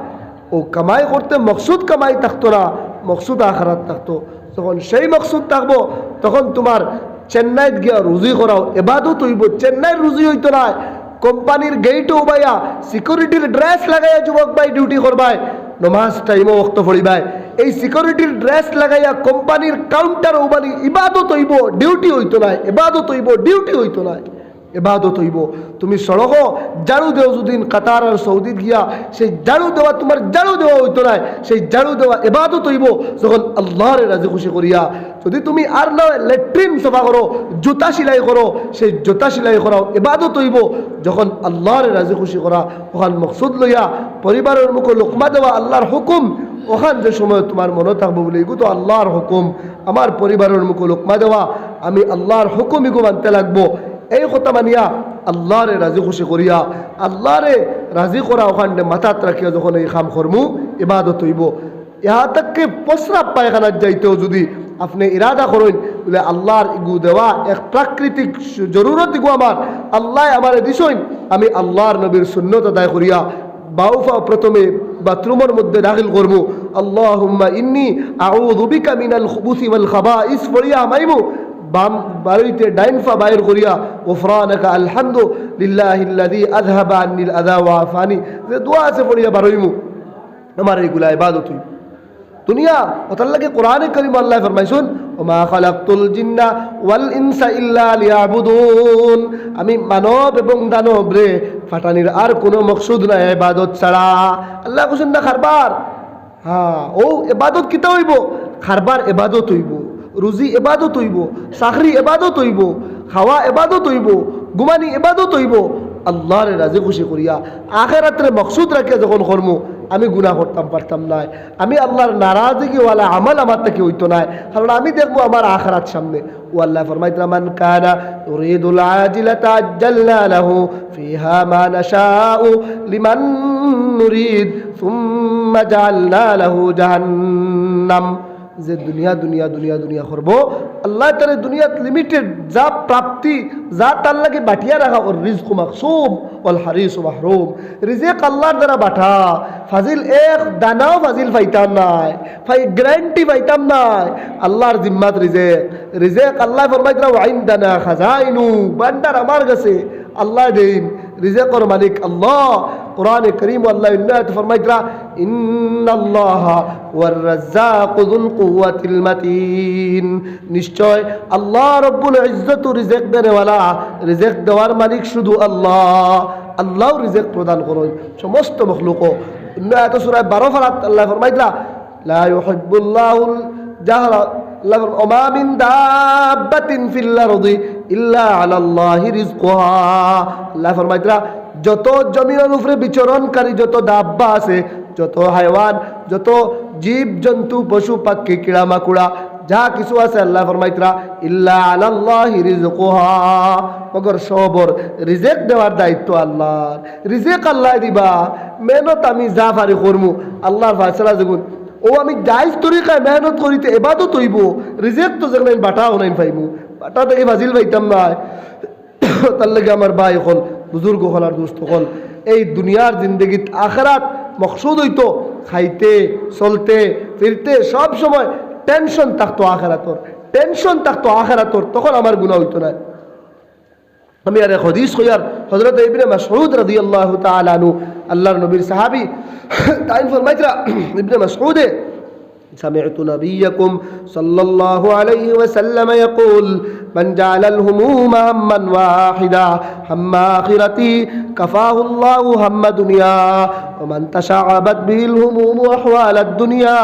ও কামাই করতে মকসুদ কামাই থাকতো না, মকসুদ আখিরাত থাকতো। যখন সেই মকসুদ থাকবো তখন তোমার চেন্নাইত গিয়া রুজি করাও এবাদত হইব, চেন্নাইয়ের রুজি হইতো না, কোম্পানির গেইটে উবাইয়া সিকিউরিটির ড্রেস লাগাইয়া যুবক ভাই ডিউটি করবাই, নমাজ টাইমও ওক্ত পড়িবাই, এই সিকিউরিটির ড্রেস লাগাইয়া কোম্পানির কাউন্টার উবানি ইবাদত হইব, ডিউটি হইতো না, ইবাদত হইব, ডিউটি হইতো না, ইবাদত হইব। তুমি সড়ক ঝাড়ু দেও যদিন কাতার আর সৌদিত গিয়া, সেই ঝাড়ু দেওয়া তোমার ঝাড়ু দেওয়া হইতো না, সেই ঝাড়ু দেওয়া ইবাদত হইব যখন আল্লাহরে রাজি খুশি করিয়া। যদি তুমি আর না ল্যাট্রিন সাফা করো, জুতা সেলাই করো, সেই জুতা সেলাই করাও ইবাদত হইব যখন আল্লাহরে রাজি খুশি করা, ওখান মকসুদ লইয়া পরিবারের মুখে লোকমা দেওয়া আল্লাহর হুকুম, ওখান যে সময় তোমার মনে থাকবো বলে এগু তো আল্লাহর হুকুম, আমার পরিবারের মুখে লোকমা দেওয়া, আমি আল্লাহর হুকুম এগু মানতে লাগবো, এই কথা মানিয়া আল্লাহরে রাজি খুশি করিয়া আল্লাহরে রাজি করা ওখানে মাথাত রাখিয়া যখন এই কাম কর্মু ইবাদত হইব। ইহা তাকে প্রস্রাব পায়খানার যাইতেও যদি আপনি ইরাদা করেন বলে আল্লাহর ইগু দেওয়া এক প্রাকৃতিক জরুরত ইগু আমার আল্লাহ আমার দিছইন, আমি আল্লাহর নবীর সুন্নত আদায় করিয়া বাউফা প্রথমে বাথরুমের মধ্যে দাখিল করবো, আল্লাহুম্মা ইন্নী আউযু বিকা মিনাল খুবুসি ওয়াল খাবাইস পড়িয়া মাইমু, বাম বাড়িতে ডাইন পা বাইর করিয়া গফরানাকা আলহামদু লিল্লাহিল্লাযী আযহাবা আন্নিল আযা ওয়া আফানি, যে দোয়া আছে পড়িয়া বারইমু, আমার এইগুলা ইবাদত হইব। দুনিয়া ওটার লাগে কোরআনে কারীম আল্লাহ ফরমাইছেন ওমা খালাকতুল জিন্না ওয়াল ইনসা ইল্লা লিয়াবুদুন, আমি মানব এবং দানব রে ফাটানির আর কোনো মকসুদ নাই ইবাদত ছাড়া। আল্লাহ কোসেন না খারবার, হ্যাঁ ও ইবাদত কিতা হইব, খারবার ইবাদত হইব, রুজি ইবাদত হইব, চাকরি ইবাদত হইব, খাওয়া ইবাদত হইব, ঘুমানি ইবাদত হইব আল্লাহরে রাজি খুশি করিয়া। আখিরাতের মকসুদ রাখিয়া যখন কর্ম আমি গুনাহ করতাম পারতাম না, আমি আল্লাহর নারাজগিওয়ালা আমল আমার থেকে হইতো না, কারণ আমি দেখবো আমার আখিরাত সামনে। ও আল্লাহ ফরমাইতেন মান কানা ইউরিদুল আজিলাতা আজ্জালনা লাহু ফিহা মা নাশাউ লিমান নুরিদ সুম্মা জাআলনা লাহু জাহান্নাম, যে দুনিয়া দুনিয়া দুনিয়া দুনিয়া করবো আল্লাহ তার দুনিয়াত লিমিটেড যা প্রাপ্তি যা তার লাগে বাটিয়া রাখা, ওর রিজক মাকসুম ওয়াল হারিস মাহরুম, রিজিক আল্লাহর দ্বারা বাঠা, ফাজিল এক দানাও ফাজিল পাইতাম নাই, গ্যারান্টি পাইতাম নাই, আল্লাহর জিম্মাত রিজিক। রিজিক আল্লাহ ফরমাইতরা ওয়া ইনদানা খাজাইনু, ভান্ডার আমার কাছে, আল্লাহ দেন, রিজিকর মালিক আল্লাহ। কোরআনে কারীম আল্লাহ ইন্নাত ফরমাইতরা ইন্নাল্লাহা ওয়ার রাজ্জাকু যুল কুওয়াতিল মাতিন, নিশ্চয় আল্লাহ রব্বুল ইজ্জত রিজিক দেওয়ালা, রিজিক দেওয়ার মালিক শুধু আল্লাহ। আল্লাহ রিজিক প্রদান করেন সমস্ত মখলুক। ইন্নাত সূরা 12 ফারাত আল্লাহ ফরমাইতরা লা ইউহিব্বুল্লাহুল জাহরা, আল্লাহ ওমা মিন দাব্বাতিন ফিল আরদি ইল্লা আলাল্লাহি রিজকুহা, আল্লাহ ফরমাইতরা যত জমিনের উপরে বিচরণকারী যত দাব্বা আছে, যত হাইওয়ান, যত জীব জন্তু পশু পাখি কিড়া মাকুড়া যা কিছু আছে, আল্লাহ ফরমাইতরা ইল্লা আলাল্লাহি রিজকুহা, মগর সবর রিজিক দেওয়ার দায়িত্ব আল্লাহর। রিজিক আল্লাহ দিবা, মেহনত আমি যা পারি করমু, আল্লাহর ফায়সালা যখন ও আমি জায়েজ তরিকায় মেহনত করিতে ইবাদত হইব, রিজিক তো যেন বাটাও নাই পাইমু, বাটা থেকে ফাজিল পাইতাম না। তার লাগে আমার ভাই হল, বুজুর্গ হল আর দুস্থ হল, এই দুনিয়ার জিন্দগিত আখিরাত মকসুদ হইতো, খাইতে চলতে ফিরতে সব সময় টেনশন থাকতো আখিরাতর, টেনশন থাকতো আখিরাতর, তখন আমার গুনাহ হইতো না। আমি আর এক হাদিস কইয়ার হযরত ইবনে মাসউদ রাদিয়াল্লাহু তাআলা আনহু, আল্লাহর নবীর সাহাবী, তাই ফরমাইতরা ইবনে মাসউদে سمعت نبيكم صلى الله عليه وسلم يقول من جعل الهموم هما واحدا هم آخرتي كفاه الله هم دنيا ومن تشعبت به الهموم أحوال الدنيا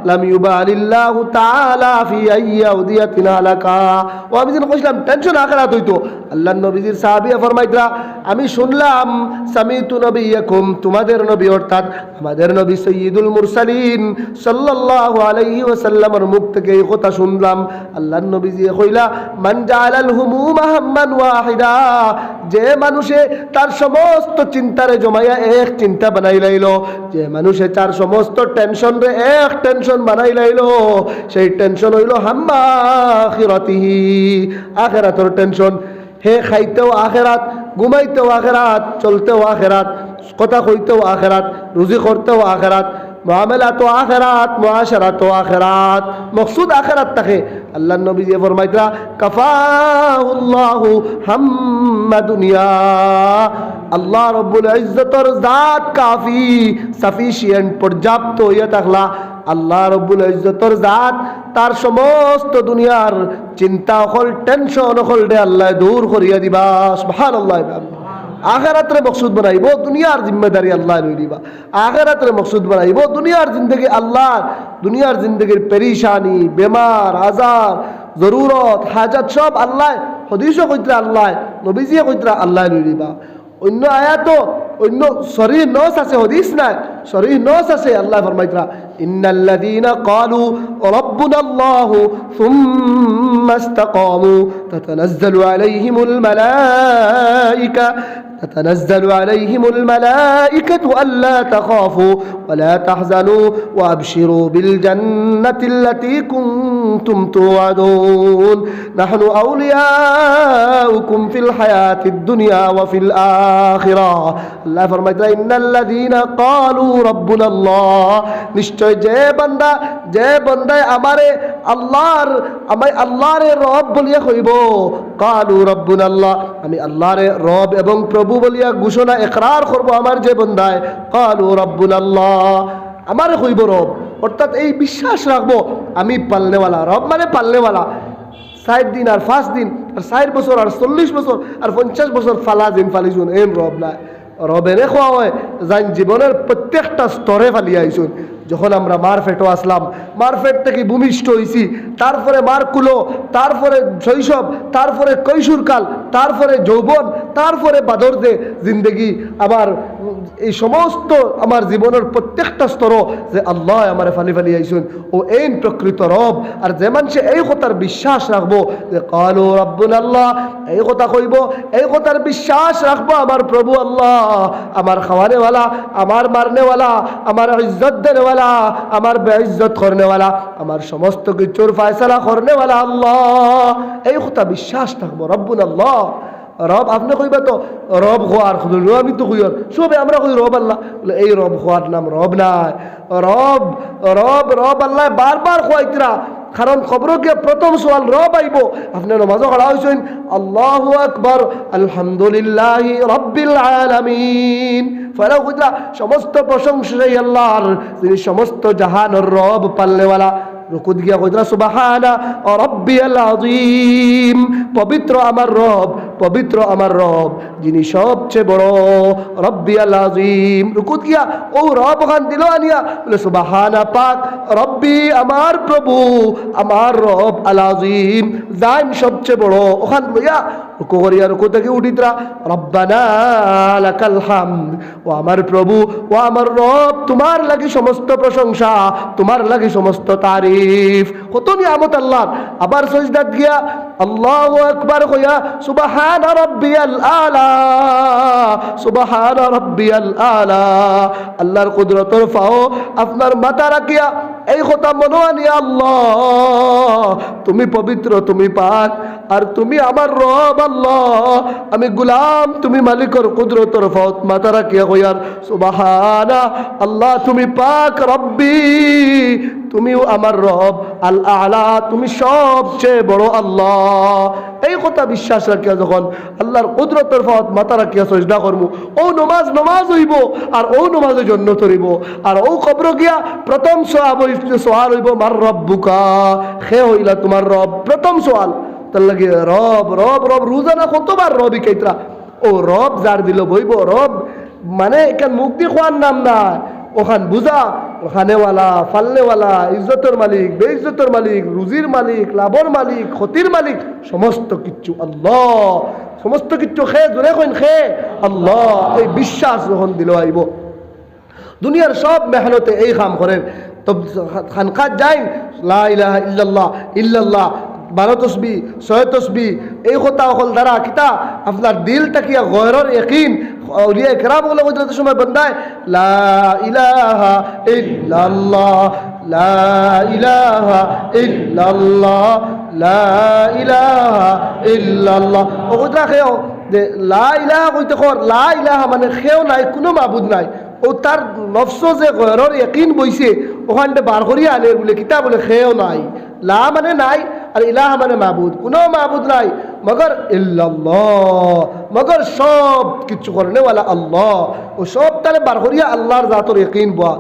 لم يبال الله تعالى في أي أودية هلكا। وأمي দিন কইলাম টেনশন আখিরাত হইতো, আল্লাহর নবীর সাহাবীয়া ফরমাইতরা আমি শুনলাম সামিতু নবিয়াকুম, তোমাদের নবী অর্থাৎ আমাদের নবী সাইয়্যিদুল মুরসালিন সাল্লাল্লাহু আলাইহি ওয়াসাল্লামের মুখ থেকে এই কথা শুনলাম। আল্লাহর নবীজি কইলা মান জাআলাল হুমুমা হাম্মান ওয়াহিদা, যে মানুষে তার সমস্ত চিন্তারে জমাইয়া এক চিন্তা বানাই লাইলো, যে মানুষে তার সমস্ত টেনশন রে এক টেনশন বানাই লাইলো, সেই টেনশন হইল হাম্মা আখিরাতিহি, আখিরাতের টেনশন। হে খাইতেও আখিরাত, ঘুমাইতেও আখিরাত, চলতেও আখিরাত, কথা কইতেও আখিরাত, রুজি করতেও আখিরাত, মুআমালাত ও আখিরাত, মুআশারাত ও আখিরাত, মকসুদ আখিরাত থাকে। আল্লাহর নবী যে ফরমাইতরা কাফাহুল্লাহু হাম্মা দুনিয়া, আল্লাহ রব্বুল ইজ্জতর জাত কাফি সাফিশিয়েন্ট পর্যাপ্ত হইয়া থাকলা, আল্লাহ রব্বুল ইজ্জতর জাত তার সমস্ত দুনিয়ার চিন্তা হল টেনশন হল দে আল্লাহ দূর করিয়া দিবা। সুবহানাল্লাহ। আখিরাতের মকসুদ বানাইব, দুনিয়ার জিম্মেদারি আল্লাহ লই দিবা। আখিরাতের মকসুদ বানাইব, দুনিয়ার জিন্দগি আল্লাহ, দুনিয়ার জিন্দগির পেরিশানি, বেমার আজার, জরুরত হাজাত সব আল্লাহ, হাদিসও কইতরা আল্লাহ, নবীজিও কইতরা আল্লাহ লই দিবা। অন্য আয়াত অন্য সরিহ নস আছে, হাদিস নাই, সরিহ নস আছে। আল্লাহ ফরমাইতরা ইন্নাল্লাযীনা ক্বালু রাব্বুনাল্লাহু সুম্মা ইসতাকামু তাতানাজ্জালু আলাইহিমুল মালায়েকা تتنزل عليهم الملائكة ألا تخافوا ولا تحزنوا وأبشروا بالجنة التي كنتم توعدون نحن أولياؤكم في الحياة الدنيا وفي الآخرة الله فرمائے إن الذين قالوا ربنا الله নিশ্চয় যে বান্দা আমারে আল্লাহরে রব বলিয়া কইব, কালু রব্বুনা আল্লাহ, আমি আল্লাহরে রব এবং প্রভু বলিয়া ঘোষণা ইকরার করব আমার যে বান্দায়, কালু রব্বুনা আল্লাহ, আমারে কইব রব, অর্থাৎ এই বিশ্বাস রাখবো আমি পালনেওয়ালা, রব মানে পালনেওয়ালা। 60 দিন আর 5 দিন আর 4 বছর আর 40 বছর আর 50 বছর ফালাজিন ফালিছুন এন রব নাই। রবেরে খোয়া হয় যাই জীবনের প্রত্যেকটা স্তরে ফালিয়া আইছুন। যখন আমরা মার ফেটো আসলাম, মার ফেট থেকে ভূমিষ্ঠ হয়েছি, তারপরে মার কুলো, তারপরে শৈশব, তারপরে কৈশোরকাল, তারপরে যৌবন, তারপরে বাদর দে জিন্দগি, আবার এই সমস্ত আমার জীবনের প্রত্যেকটা স্তর যে আল্লাহ আমার ফালি ফালি আইসুন ও এই প্রকৃত রব। আর যে মানুষে এই কথার বিশ্বাস রাখবো যে কালু রব্বুনা আল্লাহ, এই কথা কইব, এই কথার বিশ্বাস রাখবো আমার প্রভু আল্লাহ, আমার খাওয়ানেওয়ালা, আমার মারনেওয়ালা, আমার ইজ্জত দেনেওয়ালা, আমার বেইজ্জত করনেওয়ালা, আমার সমস্ত কিছুর ফয়সালা করনেওয়ালা আল্লাহ, এই কথা বিশ্বাস রাখবো রব্বুনা আল্লাহ। রব আপনি কইবা তো রব হওয়ার খুঁজল, আমি তো কই সবে আমরা কই রব আল্লাহ, বলে এই রব হওয়ার নাম রব নাই। রব রব রব আল্লাহ বারবার খোয়াইতরা, কারণ খবর গিয়ে প্রথম সোয়াল রব আইব। আপনি নমাজও পড়া হয়েছেন আল্লাহু আকবার আলহামদুলিল্লাহি রাব্বিল আলামিন, ফলে কইতরা সমস্ত প্রশংসা সেই আল্লাহর যিনি সমস্ত জাহানের রব পালনেওয়ালা। রুকুত গিয়া কইতরা সুবহানা রাব্বিয়াল আযীম, পবিত্র আমার রব, পবিত্র আমার রব যিনি সবচেয়ে বড়, রব্বিয়াল আযীম। রুকুত গিয়া ও রব খান দিল আনিয়া বলে সুবহানা পাক রব্বি আমার প্রভু, আমার রব আল আযীম যাইন সবচেয়ে বড়, ওখান লইয়া রুকু করিয়া রুকু থেকে উঠিতরা রব্বানা লাকাল হামদ, ও আমার প্রভু ও আমার রব তোমার লাগি সমস্ত প্রশংসা, তোমার লাগি সমস্ত তারিফ, কত নিয়ামত আল্লাহর। আবার সজদাত গিয়া আল্লাহু আকবার কইয়া সুবহানা রাব্বিয়াল আলা, সুবহানা রাব্বিয়াল আলা, আল্লাহর কুদরতর ফাও আপনার মাথা রাখিয়া এই কথা মনে আনিয়া আল্লাহ তুমি পবিত্র, তুমি পাক, আর তুমি আমার রব আল্লাহ, আমি গুলাম, তুমি মালিকর কুদরতর ফাও মাথা রাখিয়া কইয়ার সুবহানা আল্লাহ তুমি পাক, রব্বি তুমিও আমার রব, আল আলা তুমি সবচেয়ে বড় আল্লাহ। এই কথা বিশ্বাস রাখিয়া যখন আল্লাহর কুদরতের ফাওয়াত মাথা রাখিয়া সজদা করবো, ও নমাজ নমাজ হইব, আর ও নমাজে জন্য ধরিব, আর ও কবর গিয়া প্রথম সোয়াল হইব মার রব্বুকা, খে হইলা তোমার রব, প্রথম সোয়াল। তার লাগে রব রব রব রোজানা কতবার রবি কেতরা, ও রব যার দিল বইব, রব মানে এখান মুক্তি খোয়ার নাম না, ওখান বুঝা খানেওয়ালা, ফালনেওয়ালা, ইজ্জতের মালিক, বেইজ্জতের মালিক, রুজির মালিক, লাভর মালিক, ক্ষতির মালিক, সমস্ত কিচ্ছু আল্লাহ, সমস্ত কিচ্ছু খে জোরে কইন খে আল্লাহ। এই বিশ্বাস যখন দিল আইব, দুনিয়ার সব মেহনতে এই কাম করেন, তো খানকাত যাই লা ইলাহা ইল্লাল্লাহ ইল্লাল্লাহ 12 তসবি 6 তসবি এই কথা হল দ্বারা কিতা আপনার দিল তাকিয়া গয়রর ইয়াকিন আউলিয়া کرام গুলো কইতে সময় বান্দায় লা ইলাহা ইল্লাল্লাহ লা ইলাহা ইল্লাল্লাহ লা ইলাহা ইল্লাল্লাহ, ও কইতা খেও যে লা ইলাহা কইতে কর, লা ইলাহা মানে খেও নাই, কোনো মাবুদ নাই, ও তার নফস যে গয়রর ইয়াকিন বইছে ওখানটা বার করিয়া আনে বলে কিতা বলে খেও নাই, লা মানে নাই আর ইলাহা মানে মাবুদ, কোনো মাবুদ নাই মগর ইল্লাল্লাহ, মগর সব কিছু করনেওয়ালা আল্লাহ, ও সব তাহলে বার করিয়া আল্লাহর জাতর ইয়াকিন বয়া।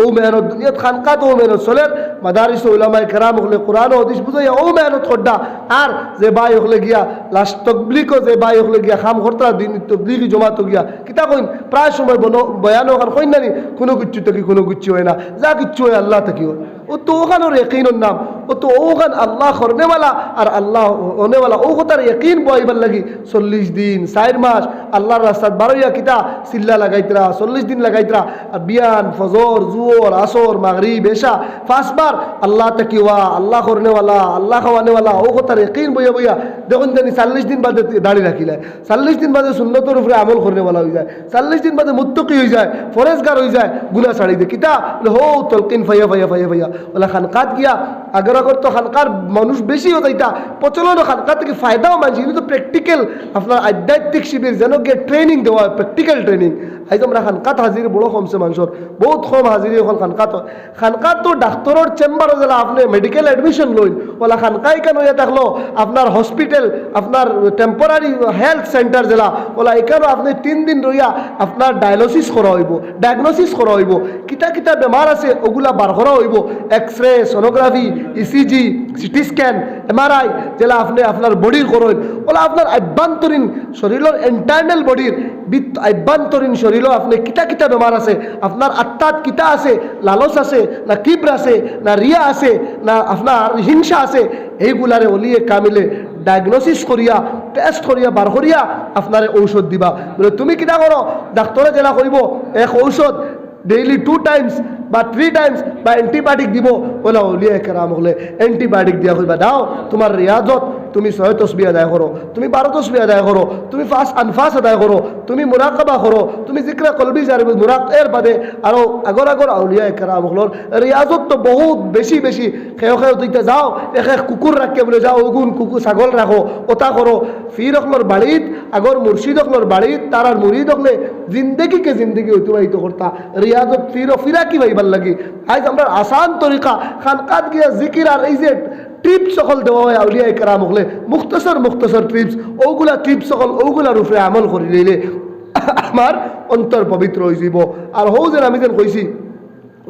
ও মেহনত দুনিয়াত খানকাত ও মেহনত চলের মাদারিস উলামায়ে কেরাম হলে কোরআন ও হাদিস বুঝাইয়া ও মেহনত করডা, আর যে বাই হলে গিয়া লাস্ট তকবলিগও যে বাই হলে গিয়া খাম করতা দিন তবলিগি জমাতো গিয়া কিতা কইন প্রায় সময় বয়ান ওখান কইন না নি কোনো কিচ্ছু থাকি কোনো কিচ্ছু হয় না, যা কিচ্ছু হয় আল্লাহ থাকি হয়, ও তো ওখানোর ইয়াকিনের নাম, ও তো ওখান আল্লাহ করনেওয়ালা আর আল্লাহ হনেওয়ালা, ও কথার ইয়াকিন বইবার লাগি 40 দিন 4 মাস আল্লাহর রাস্তাত বারোইয়া কিতা চিল্লা লাগাইতরা, 40 দিন লাগাইতরা, আর বিয়ান ফজর জুয়র আসর মাগরিব এশা 5 বার আল্লাহ তাকিওয়া, আল্লাহ করনেওয়ালা, আল্লাহ খাওয়ানেওয়ালা, ও কথার ইয়াকিন বইয়া বইয়া দেখুন জানি 40 দিন বাদে দাড়ি রাখিলে, 40 দিন বাদে সুন্নতর উপরে আমল করনেওয়ালা হয়ে যায়, 40 দিন বাদে মুত্তকি হয়ে যায়, ফরেজগার হয়ে যায়, গুনাহ ছাড়ি দেয় কিতা হো তলকিন ফাইয়া ফাইয়া ফাইয়া ফাইয়া বলে খানকাত গিয়া আগর আগর তো খানকার মানুষ বেশি হতো, এটা প্রচলন খানকাত থেকে ফায়দাও মানছে, কিন্তু প্র্যাকটিক্যাল আপনার আধ্যাত্মিক শিবির যেন গিয়ে ট্রেনিং দেওয়া হয়, প্র্যাকটিক্যাল ট্রেনিং, আইজ আমরা খানকাত হাজির বড় কমছে মানুষের, বহুত কম হাজিরি এখন খানকাত হয়। খানকাত তো ডাক্তারের চেম্বারও যেলা আপনি মেডিকেল অ্যাডমিশন লইন, ওলা খানকাই কেন ইয়ে থাকলো আপনার হসপিটাল, আপনার টেম্পোরারি হেলথ সেন্টার যেলা ওলা এখানেও আপনি 3 দিন রইয়া আপনার ডায়ালিসিস করা হইব, ডায়াগনোসিস করা হইব, কিতা কিতা বেমার আছে ওগুলা বার করা হইব, X ray, sonography, ECG, CT scan, MRI যেলা আপনি আপনার বডির করেন, ওলা আপনার আভ্যন্তরীণ শরীরের ইন্টারনাল বডির আভ্যন্তরীণ শরীরও আপনি কিতা কিতা বেমার আছে, আপনার আত্মাত কিতা আছে, লালস আছে না কিব্র আছে না রিয়া আছে না আপনার হিংসা আছে, এইগুলারে অলিয়ে কামিলে ডায়াগনোসিস করিয়া টেস্ট করিয়া বার করিয়া আপনারে ঔষধ দিবা। বলে তুমি কিতা করো, ডাক্তারে জেলা কইব এক ঔষধ ডেইলি 2 টাইমস বা 3 টাইমস বা অ্যান্টিবায়োটিক দিব, বলে অলিয়ে কেরাম হলে অ্যান্টিবায়োটিক দিয়া কইবা দাও, তোমার রিয়াজত তুমি 6 তসবিহ আদায় করো, তুমি 12 তসবিহ আদায় করো, তুমি ফাস আনফাস আদায় করো, তুমি মুরাকাবা করো, তুমি জিকরা কলবি জারবি মুরাক এর বাদে আরো আগর আউলিয়া কেরাম হলর রিয়াজত তো বহুত বেশি বেশি খেয়ে তুইতে যাও, এক কুকুর রাখকে বলে যাও ওগুন কুকুর ছাগল রাখো, ওটা করো। ফির অকলর বাড়িত আগর মুর্শিদ অকলর বাড়িত তার আর মুরিদ অকলে জিন্দগিকে জিন্দগি অতিবাহিত করতা, রিয়াজত ফিরা কি ভাইবার লাগি। আজ আমরা আসান তরিকা খানকাত গিয়া জিকির আর এই যে টিপস সকল দেওয়া হয় আউলিয়া কেরাম হলে মুখতসর ট্রিপস, ওগুলা টিপস সকল ওগুলার উপরে আমল করি লইলে আমার অন্তর পবিত্র হয়ে যাব। আর হৌ যেন আমি যেন কইছি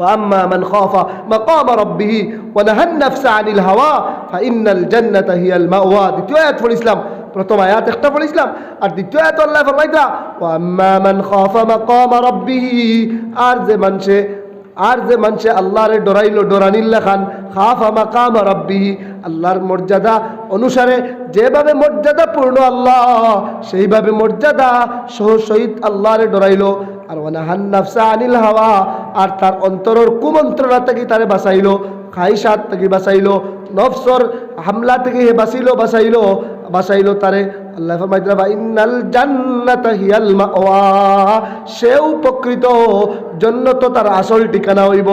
وأما من خاف مقام ربه ونهى النفس عن الهوى فإن الجنة هي المأوى। দ্বিতীয় আয়াত পড়িছিলাম, প্রথম আয়াত একটা পড়িছিলাম, আর দ্বিতীয় আয়াত আল্লাহ ফরমাইতা وأما من خاف مقام ربه, আর যে মানুষে আল্লাহরে ডরাইলো ডরানিল্লা খান, খাফা মাকাম রাব্বিহি, আল্লাহর মর্যাদা অনুসারে যেভাবে মর্যাদা পূর্ণ আল্লাহ সেইভাবে মর্যাদা সহিত আল্লাহরে ডরাইলো, আর ওয়ানাহান নাফসা আনিল হাওয়া, আর তার অন্তরের কুমন্ত্রণা থেকে তারে বাঁচাইলো, খাইশাত থেকে বাঁচাইলো, নফসর হামলা থেকে বাঁচাইলো তারে। আল্লাহ ফরমাইতে ইন্নাল জান্নাতা হিয়াল মাওয়া, সে উপকৃত, জান্নাত তার আসল ঠিকানা হইব।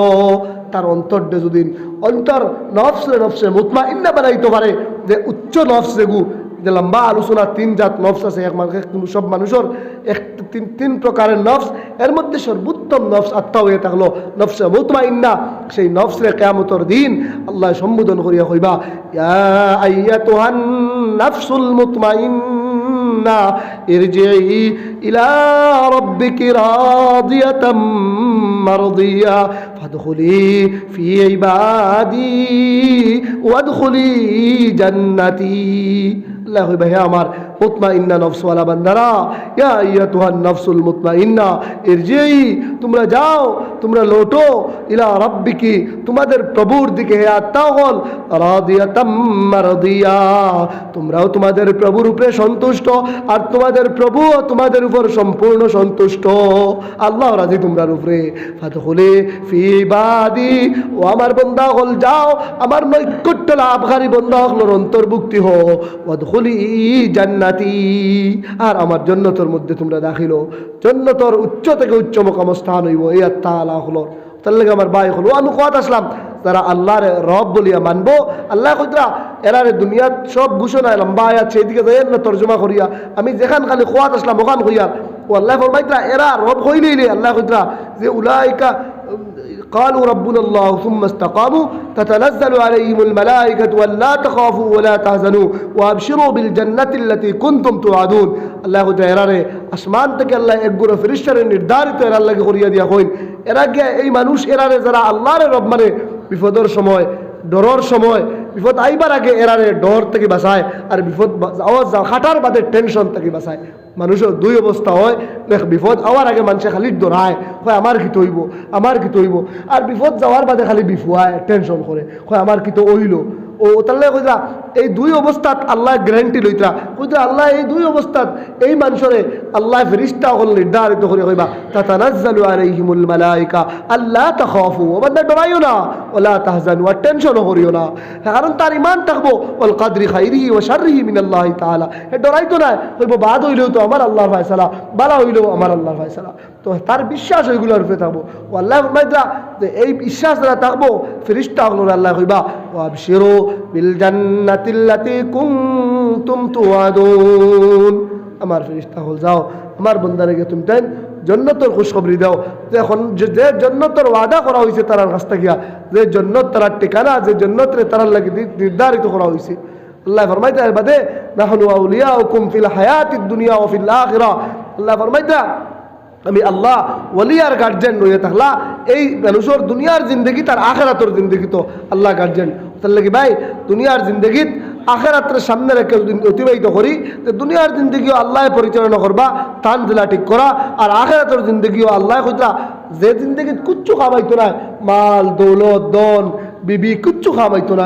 তার অন্তরটা যদি অন্তর নফসে মুতমাইন্না বানাইতে পারে, যে উচ্চ নফস যেগু, যে লম্বা আলোচনা 3 জাত নফস আছে, সব মানুষের তিন প্রকারের নফস, এর মধ্যে সর্বোত্তম নফস আত্মা হয়ে থাকলো নফসে মুতমাইন্না। সেই নফসে কিয়ামতের দিন আল্লাহ সম্বোধন করিয়া কইবা ইয়া আইয়াতুহান নাফসুল মুতমাইন্না ইরজিই ইলা রাব্বিকি রাদিয়াতাম মারদিয়া ফাদখুলি ফি ইবাদি ওয়াদখুলি জান্নাতি। আল্লাহ কইবা হে আমার মুতমাইন্না নফসওয়ালা বান্দারা, ইয়া আইয়াতুহান নাফসুল মুতমাইন্না ইরজিই, তোমরা যাও, তোমরা লৌটো, ইলা রাব্বিকি, তোমাদের প্রভুর দিকে, হে আত্মা হল, রাদিয়াতাম মারদিয়া, তোমরাও তোমাদের প্রভুর উপরে সন্তুষ্ট, আর তোমাদের প্রভুও তোমাদের উপর সম্পূর্ণ সন্তুষ্ট, আল্লাহ রাজি তোমরার উপরে। ফাদখুলি ফি ইবাদি, ও আমার বান্দা হল যাও আমার নৈকট্য লাভকারী বান্দা হলর অন্তর্ভুক্তি হও, ওয়াদখুলি জান্নাতি, আর আমার জান্নাতের মধ্যে তোমরা দাখিল হও। জান্নাতের উচ্চ থেকে উচ্চ মকাম স্থান হইব, এই আত্মা আল্লাহ হলো। তার লাগে আমার ভাই হলো আমি কথা আসলাম, যারা আল্লাহরে রব বলিয়া মানবো, আল্লাহ কইতরা এরারে দুনিয়ার সব ঘোষণা লম্বা আয়াত সেইদিকে যাই না তর্জমা করিয়া আমি যেখান খালি খোয়াত আসলাম ওখান কইয়া, ও আল্লাহ ফরমাইতরা এরা রব হইলেই আল্লাহ কইতরা যে উলাইকা قالوا ربنا الله ثم استقاموا تتنزل عليهم الملائكة ولا تخافوا ولا تحزنوا وابشروا بالجنة التي كنتم توعدون। আল্লাহ কইতরা এরারে আসমান থেকে আল্লাহ একগুলো ফেরেশতারে নির্ধারিত এরা আল্লাহকে করিয়া দিয়া কইন, এরা গিয়া এই মানুষ এরারে যারা আল্লাহরে রব মানে বিপদের সময় ডরর সময় বিপদ আইবার আগে এরারে ডর থেকে বাঁচায়, আর বিপদ খাটার বাদে টেনশন থেকে বাঁচায়। মানুষের 2 অবস্থা হয়, দেখ বিপদ আওয়ার আগে মানুষে খালি ডরায়, হয় আমার কি তৈব, আর বিপদ যাওয়ার বাদে খালি বিফুয়ায় টেনশন করে, হয় আমার কি তো ওইল। ও তাহলে কইরা এই 2 অবস্থাত আল্লাহ গ্যারান্টি লইতরা, কইরা আল্লাহ এই 2 অবস্থাত এই মানুষরে আল্লাহ ফেরেশতা হল নির্ধারিত করে কইবা তাতানাজ্জালু আলাইহিমুল মালাইকা আল্লা তাখাফু, বান্দা ডরাইও না, ওয়ালা তাহজানু, আর টেনশনও করিও না, কারণ তার ঈমান থাকবো ওয়াল কদরি খাইরিহি ওয়া শাররিহি মিনাল্লাহি তাআলা, হে ডরাইতো না, হইব বাদ হইলেও তো আমার আল্লাহর ফয়সালা, বালা হইলেও আমার আল্লাহর ফয়সালা, তো তার বিশ্বাস ওইগুলোর উপরে থাকবো। ও আল্লাহ ফরমাইতরা যে এই বিশ্বাস যারা থাকবো ফেরেশতা হল আল্লাহ কইবা ওয়াবশিরু বিল জান্নাতিল্লাতি কুনতুম তুআদুন, আমার ফেরেশতা হল যাও আমার বান্দারে তুমি তাই জন্নতর খুশখবরি দাও। এখন যে জন্নতর ওয়াদা করা হয়েছে তার কাছ থেকে, যে জন্নত তার ঠিকানা, যে জন্নতরে তার লাগে নির্ধারিত করা হয়েছে। আল্লাহ ফরমাইতা এর বাদে নাহনু আউলিয়াউকুম ফিল হায়াতিদ দুনিয়া ওয়া ফিল আখিরা। আল্লাহ ফরমাইতা আমি আল্লাহ ওলিয়ার গার্জেন হয়ে থাকলা এই মানুষের দুনিয়ার জিন্দগি তার আখেরাতর জিন্দগি তো আল্লাহ গার্জেন। তার লাগে ভাই দুনিয়ার জিন্দগিত আখেরাতের সামনে রেখে যদি অতিবাহিত করি তো দুনিয়ার জিন্দগিও আল্লাহ পরিচালনা করবা, তান দিলা ঠিক করা। আর আখেরাতের জিন্দগিও আল্লাহ কইতা যে জিন্দগিত কুচ্ছু খাওয়াইতো না, মাল দৌলত দন বিবি কিচ্ছু খাওয়াইতো না।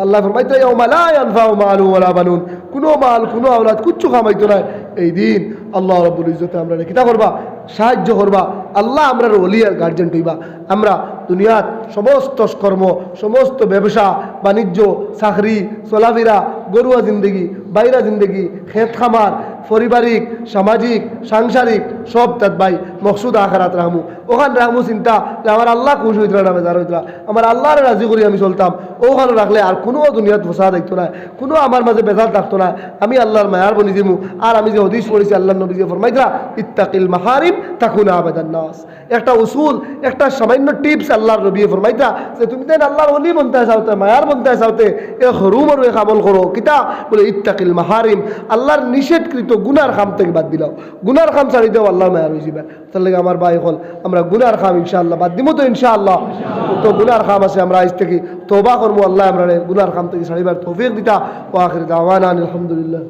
আল্লাহ ফরমাইতো ইয়াউমা লা ইয়ানফাউ মালু ওয়ালা বানুন, কোনো মাল কোনো আওলাদ কিচ্ছু খাওয়াইতো না। এই দিন আল্লাহ রাব্বুল ইজ্জতে আমরা কিতা করবা, সাহায্য করবা। আল্লাহ আমরা ওলিয়ার গার্জেন হইবা। আমরা দুনিয়াত সমস্ত কর্ম, সমস্ত ব্যবসা বাণিজ্য, চাকরি, চলাফেরা, গরুয়া জিন্দগি, বাইরা জিন্দগি, খেত খামার, পারিবারিক, সামাজিক, সাংসারিক সব তাত ভাই মকসুদ আখেরাত রাখমু। ওখান রাখমু চিন্তা যে আমার আল্লাহ খুশ হইতরা না বেজার হইতরা, আমার আল্লাহরে রাজি করি আমি চলতাম। ওখানে রাখলে আর কোনো দুনিয়াত ফসা দেখতো না, কোনো আমার মাঝে বেজার থাকতো না। আমি আল্লাহর মায়ার বনি দিমু। আর আমি যে হদিস পড়েছি আল্লাহ নবী যে ফরমাইতরা ইত্তাকিল মাহারিম তাকুনা আবাদান নাস, একটা উসুল, একটা সামান্য টিপস আল্লাহর নবী ফরমাইতা যে তুমি দেন আল্লাহর ওলি বনতে চাওতে, মায়ার বনতে চাওতে এ হরুম আর এক আমল করো। কিতা বলে ইত্তাকিল মাহারিম, আল্লাহর নিষেধকৃত গুনার কাম থেকে বাদ দিলাও, গুনার কাম ছাড়ি দেও আল্লাহ মায়ার হয়ে যাবে। তার লাগে আমার ভাই হল আমরা গুনার কাম ইনশাআল্লাহ বাদ দিব তো ইনশাআল্লাহ। তো গুনার কাম আছে আমরা আজ থেকে তওবা করবো, আল্লাহ আমরা গুনার কাম থেকে ছাড়িবার তৌফিক দিতা। ওয়া আখির দাওয়ানা আলহামদুলিল্লাহ।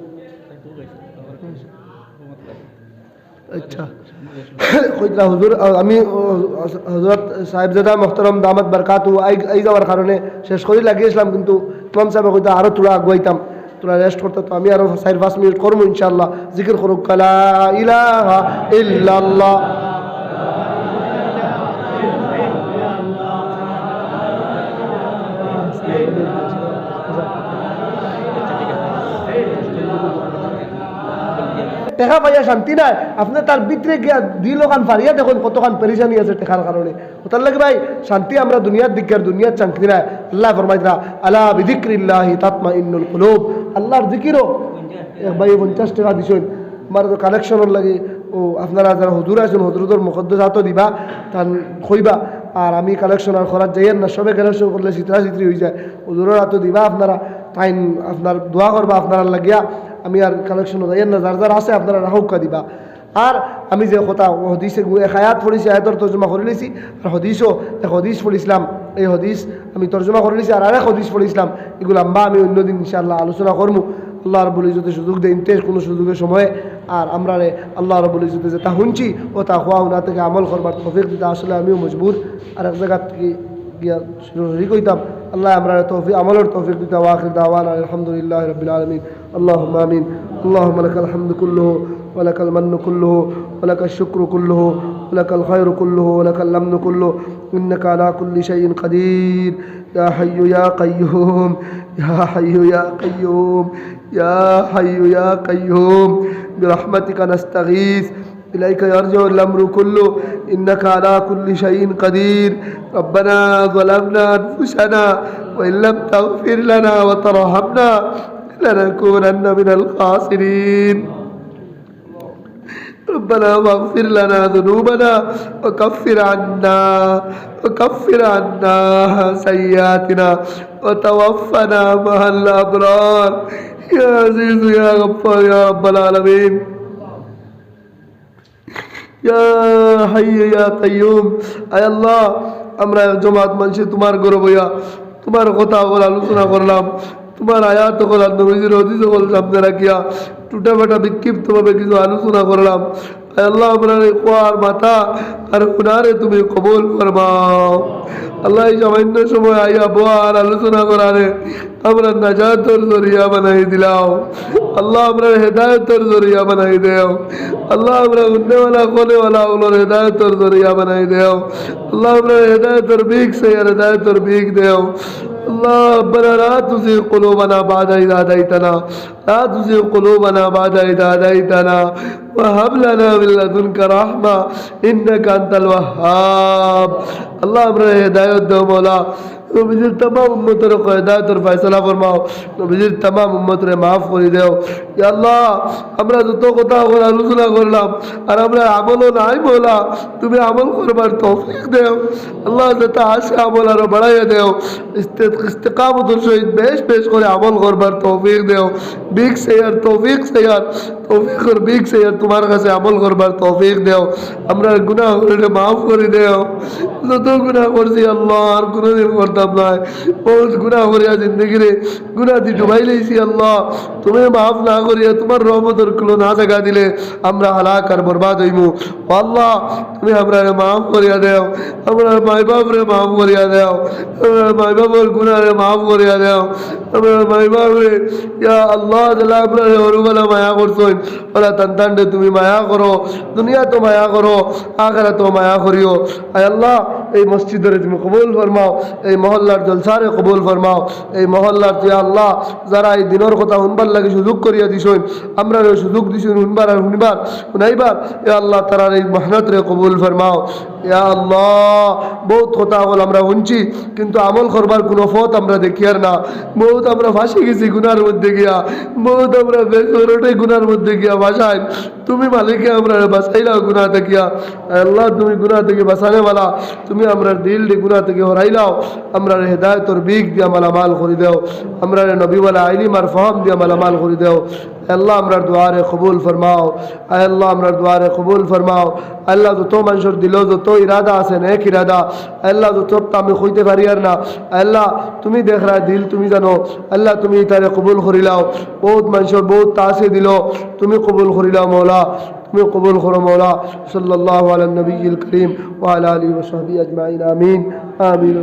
আচ্ছা কইতরা হুজুর আমি হযরত সাহেবজাদা মুহতারাম দামাত বরকাতু এই যাওয়ার কারণে শেষ করে লাগিয়েছিলাম, কিন্তু ইমাম সাহেব কইতা আরো তোরা আগুয়াইতাম, তোরা রেস্ট করতে। তো আমি আরো 4-5 মিনিট করবো ইনশাআল্লাহ। জিকির করুক লা ইলাহা ইল্লাল্লাহ। টেকা পাইয়া শান্তি নাই, আপনি তার ভিতরে গিয়া দিল খান ফারিয়া দেখুন কতখান পেরেশানি আছে টেকার কারণে। তার লাগে ভাই শান্তি আমরা দুনিয়ার দিকে আর দুনিয়ার শান্তি নাই। আল্লাহ ফরমাইতরা আলা বিযিকরিল্লাহি তাতমাইন্নুল কুলুব, আল্লাহর জিকিরও এক ভাই 50 টাকা দিছেন আমার তো কালেকশনের লাগে। ও আপনারা যারা হুজুর আছেন হুজুরদের মুকদ্দস হাতও দিবা তান কইবা, আর আমি কালেকশন আর করার যাইয়েন না, সবে কালেকশন করলে চিত্রা চিত্রি হয়ে যায়। হুজুরের হাতও দিবা আপনারা, টাইম আপনার দোয়া করবা আপনারা লাগিয়া। আমি আর কালেকশন যাইয়েন না, যার যার আছে আপনারা রাহুকা দিবা। আর আমি যে কথা হদিসে এক আয়াত পড়েছি, আয়াতর তর্জমা করে নিয়েছি। আর হদিসও এক হদিস পড়েছিলাম, এই হদিস আমি তর্জমা করে নিয়েছি। আর আরেক হদিস পড়েছিলাম, এগুলো আম্বা আমি অন্যদিন ইনশাআল্লাহ আলোচনা করবো। আল্লাহ রাব্বুল ইজ্জতে সুযোগ দেয় ইনতেজ কোনো সুযোগের সময়ে। আর আমরা আল্লাহ রাব্বুল ইজ্জতে যেটা শুনছি ও তা হওয়া ওনা থেকে আমল করবার তৌফিক দিতে আসলে আমিও মজবুর। আর এক জায়গা থেকে গিয়া শুরু কইতাম আল্লাহ আমরা তৌফিক আমলের তৌফিক দিতে। ওয়া আখির দাওয়ানা আলহামদুলিল্লাহি রাব্বিল আলামিন। আল্লাহুম্মা আমিন। আল্লাহুম্মা লাকাল হামদু কুল্লুহু ওয়া লাকাল মান্নু কুল্লুহু ওয়া লাকাশ শুকরু কুল্লুহু ওয়া লাকাল খায়রু কুল্লুহু ওয়া লাকাল লামনু কুল্লুহু ইন্নাকা আলা কুল্লি শাইইন কাদির। ইয়া হাইয়্যু ইয়া কাইয়্যুম, ইয়া হাইয়্যু ইয়া কাইয়্যুম, ইয়া হাইয়্যু ইয়া কাইয়্যুম বিরহমাতিকা নাস্তাগীথ إليك يرجع الأمر كله إنك على كل شيء قدير. ربنا ظلمنا أنفسنا وإن لم تغفر لنا وترحمنا لنكونن من الخاسرين. ربنا واغفر لنا ذنوبنا وكفر عنا سيئاتنا وتوفنا مع الأبرار. يا عزيز يا غفار يا رب العالمين. ইয়া হাইয়্যু ইয়া কাইয়্যুম। আয় আল্লাহ আমরা জমাত মানুষে তোমার গৌরব হইয়া তোমার কথা বল আলোচনা করলাম, তোমার আয়াত কল নবীজির হাদিস কল সামনে রাখিয়া টুটাফাটা বিক্ষিপ্তভাবে কিছু আলোচনা করলাম। আয় আল্লাহ আমরা কোয়ার মাথা আর গুনারে তুমি কবুল ফরমাও। আল্লাহ এই সামান্য সময় আইয়া বোয়ার আলোচনা করারে আমরা নাজাতের জরিয়া বানাই দিলাও। আল্লাহ আমরা হেদায়তের জরিয়া বানাই দেও। আল্লাহ আমরা উন্নয়ওয়ালা কোনেওয়ালা ওগুলোর হেদায়তের জরিয়া বানাই দেও। আল্লাহ আমরা হেদায়তের বিগ সে হেদায়তের বিগ দেও। আল্লাহ ربنا لا تزغ قلوبنا بعد إذ هديتنا لا تزغ قلوبنا بعد إذ هديتنا وهب لنا من لدنك رحمة إنك أنت الوهاب. আল্লাহ আমরা হেদায়ত দাও মওলা। নবীজির तमाम উম্মতের হিদায়াতের ফয়সালা ফরমাও নবীজির तमाम উম্মতরে মাফ করে দাও ইয়া আল্লাহ আমরা যত কথা আলোচনা করলাম আর আমরা আমলও নাই বলা তুমি আমল করবার তৌফিক দাও আল্লাহ যাতে আশা আমল আরো বাড়াইয়া দাও ইস্তেকামতের সহিত বেশ বেশ করে আমল করবার তৌফিক দাও বিগ সেয়ার তৌফিক সেয়ার তৌফিক আর বিগ সেয়ার তোমার কাছে আমল করবার তৌফিক দাও আমরা গুনাহ করে মাফ করে দাও যত গুনাহ করছি আল্লাহ আর কোনোদিন করতাম না বহুত গুনাহ করিয়া জিন্দগিরে গুনাহ দি ডুবাই লইছি আল্লাহ তুমি মাফ না করিয়া তোমার রহমতের কুলো না জায়গা দিলে আমরা হালাক আর বরবাদ হইমু আল্লাহ তুমি আমরা মাফ করিয়া দেও আমরা মাই বাপরে মাফ করিয়া দেও আমরা মাই বাবার গুনাহরে মাফ করিয়া দেও আমরা মাই বাপরে ইয়া আল্লাহ তাআলা আমরা হরুবালা মায়া করছই ওলা তান্তান্ডে তুমি মায়া করো দুনিয়া তো মায়া করো আখিরাত তো মায়া করিও আয় আল্লাহ এই মসজিদের তুমি কবুল ফরমাও এই মহল্লার জলসারে কবুল ফরমাও এই মহল্লার তুই আল্লাহ যারা এই দিনের কথা শুনবার লাগে সুযোগ করিয়া দিছই আমরা সুযোগ দিছই শুনবার আর শুনবার শুনাইবার এ আল্লাহ তারার এই মেহনতরে কবুল ফরমাও ইয়া আল্লাহ বহুত কথা বল আমরা শুনছি কিন্তু আমল করবার কোনো পথ আমরা দেখি আর না বহুত আমরা ফাঁসি গেছি গুনার মধ্যে গিয়া বহুত আমরা বেসরটে গুনার মধ্যে গিয়া বাসায় তুমি মালিকে আমরা বাঁচাইলাও গুনাহ থেকে আল্লাহ তুমি গুনাহ থেকে বাঁচানে वाला তুমি আমরা দিল দি গুনাহ থেকে হরাইলাও আমরা হেদায়েতর বিগ দিয়া মালামাল করে দাও আমরা নবী ওয়ালা ইলম আর ফাহাম দিয়া মালামাল করে দাও আল্লাহ আমরা দুআরে কবুল ফরমাও আয় আল্লাহ আমরা দুআরে কবুল ফরমাও আল্লাহ যত মানুষের দিল যত ইরাদা আছে নেক ইরাদা আল্লাহ যত আমি কইতে পারি আর না আল্লাহ তুমি দেখ রা দিল তুমি জানো আল্লাহ তুমি তারে কবুল করিলাও বহুত মানুষের বহুত তাসে দিল তুমি কবুল করিলাও মওলা তুমি কবুল করো মওলা সাল্লাল্লাহু আলা নবিয়িল করিম ওয়া আলা আলিহি ওয়া সাহবিহি আজমাইন আমিন আমিন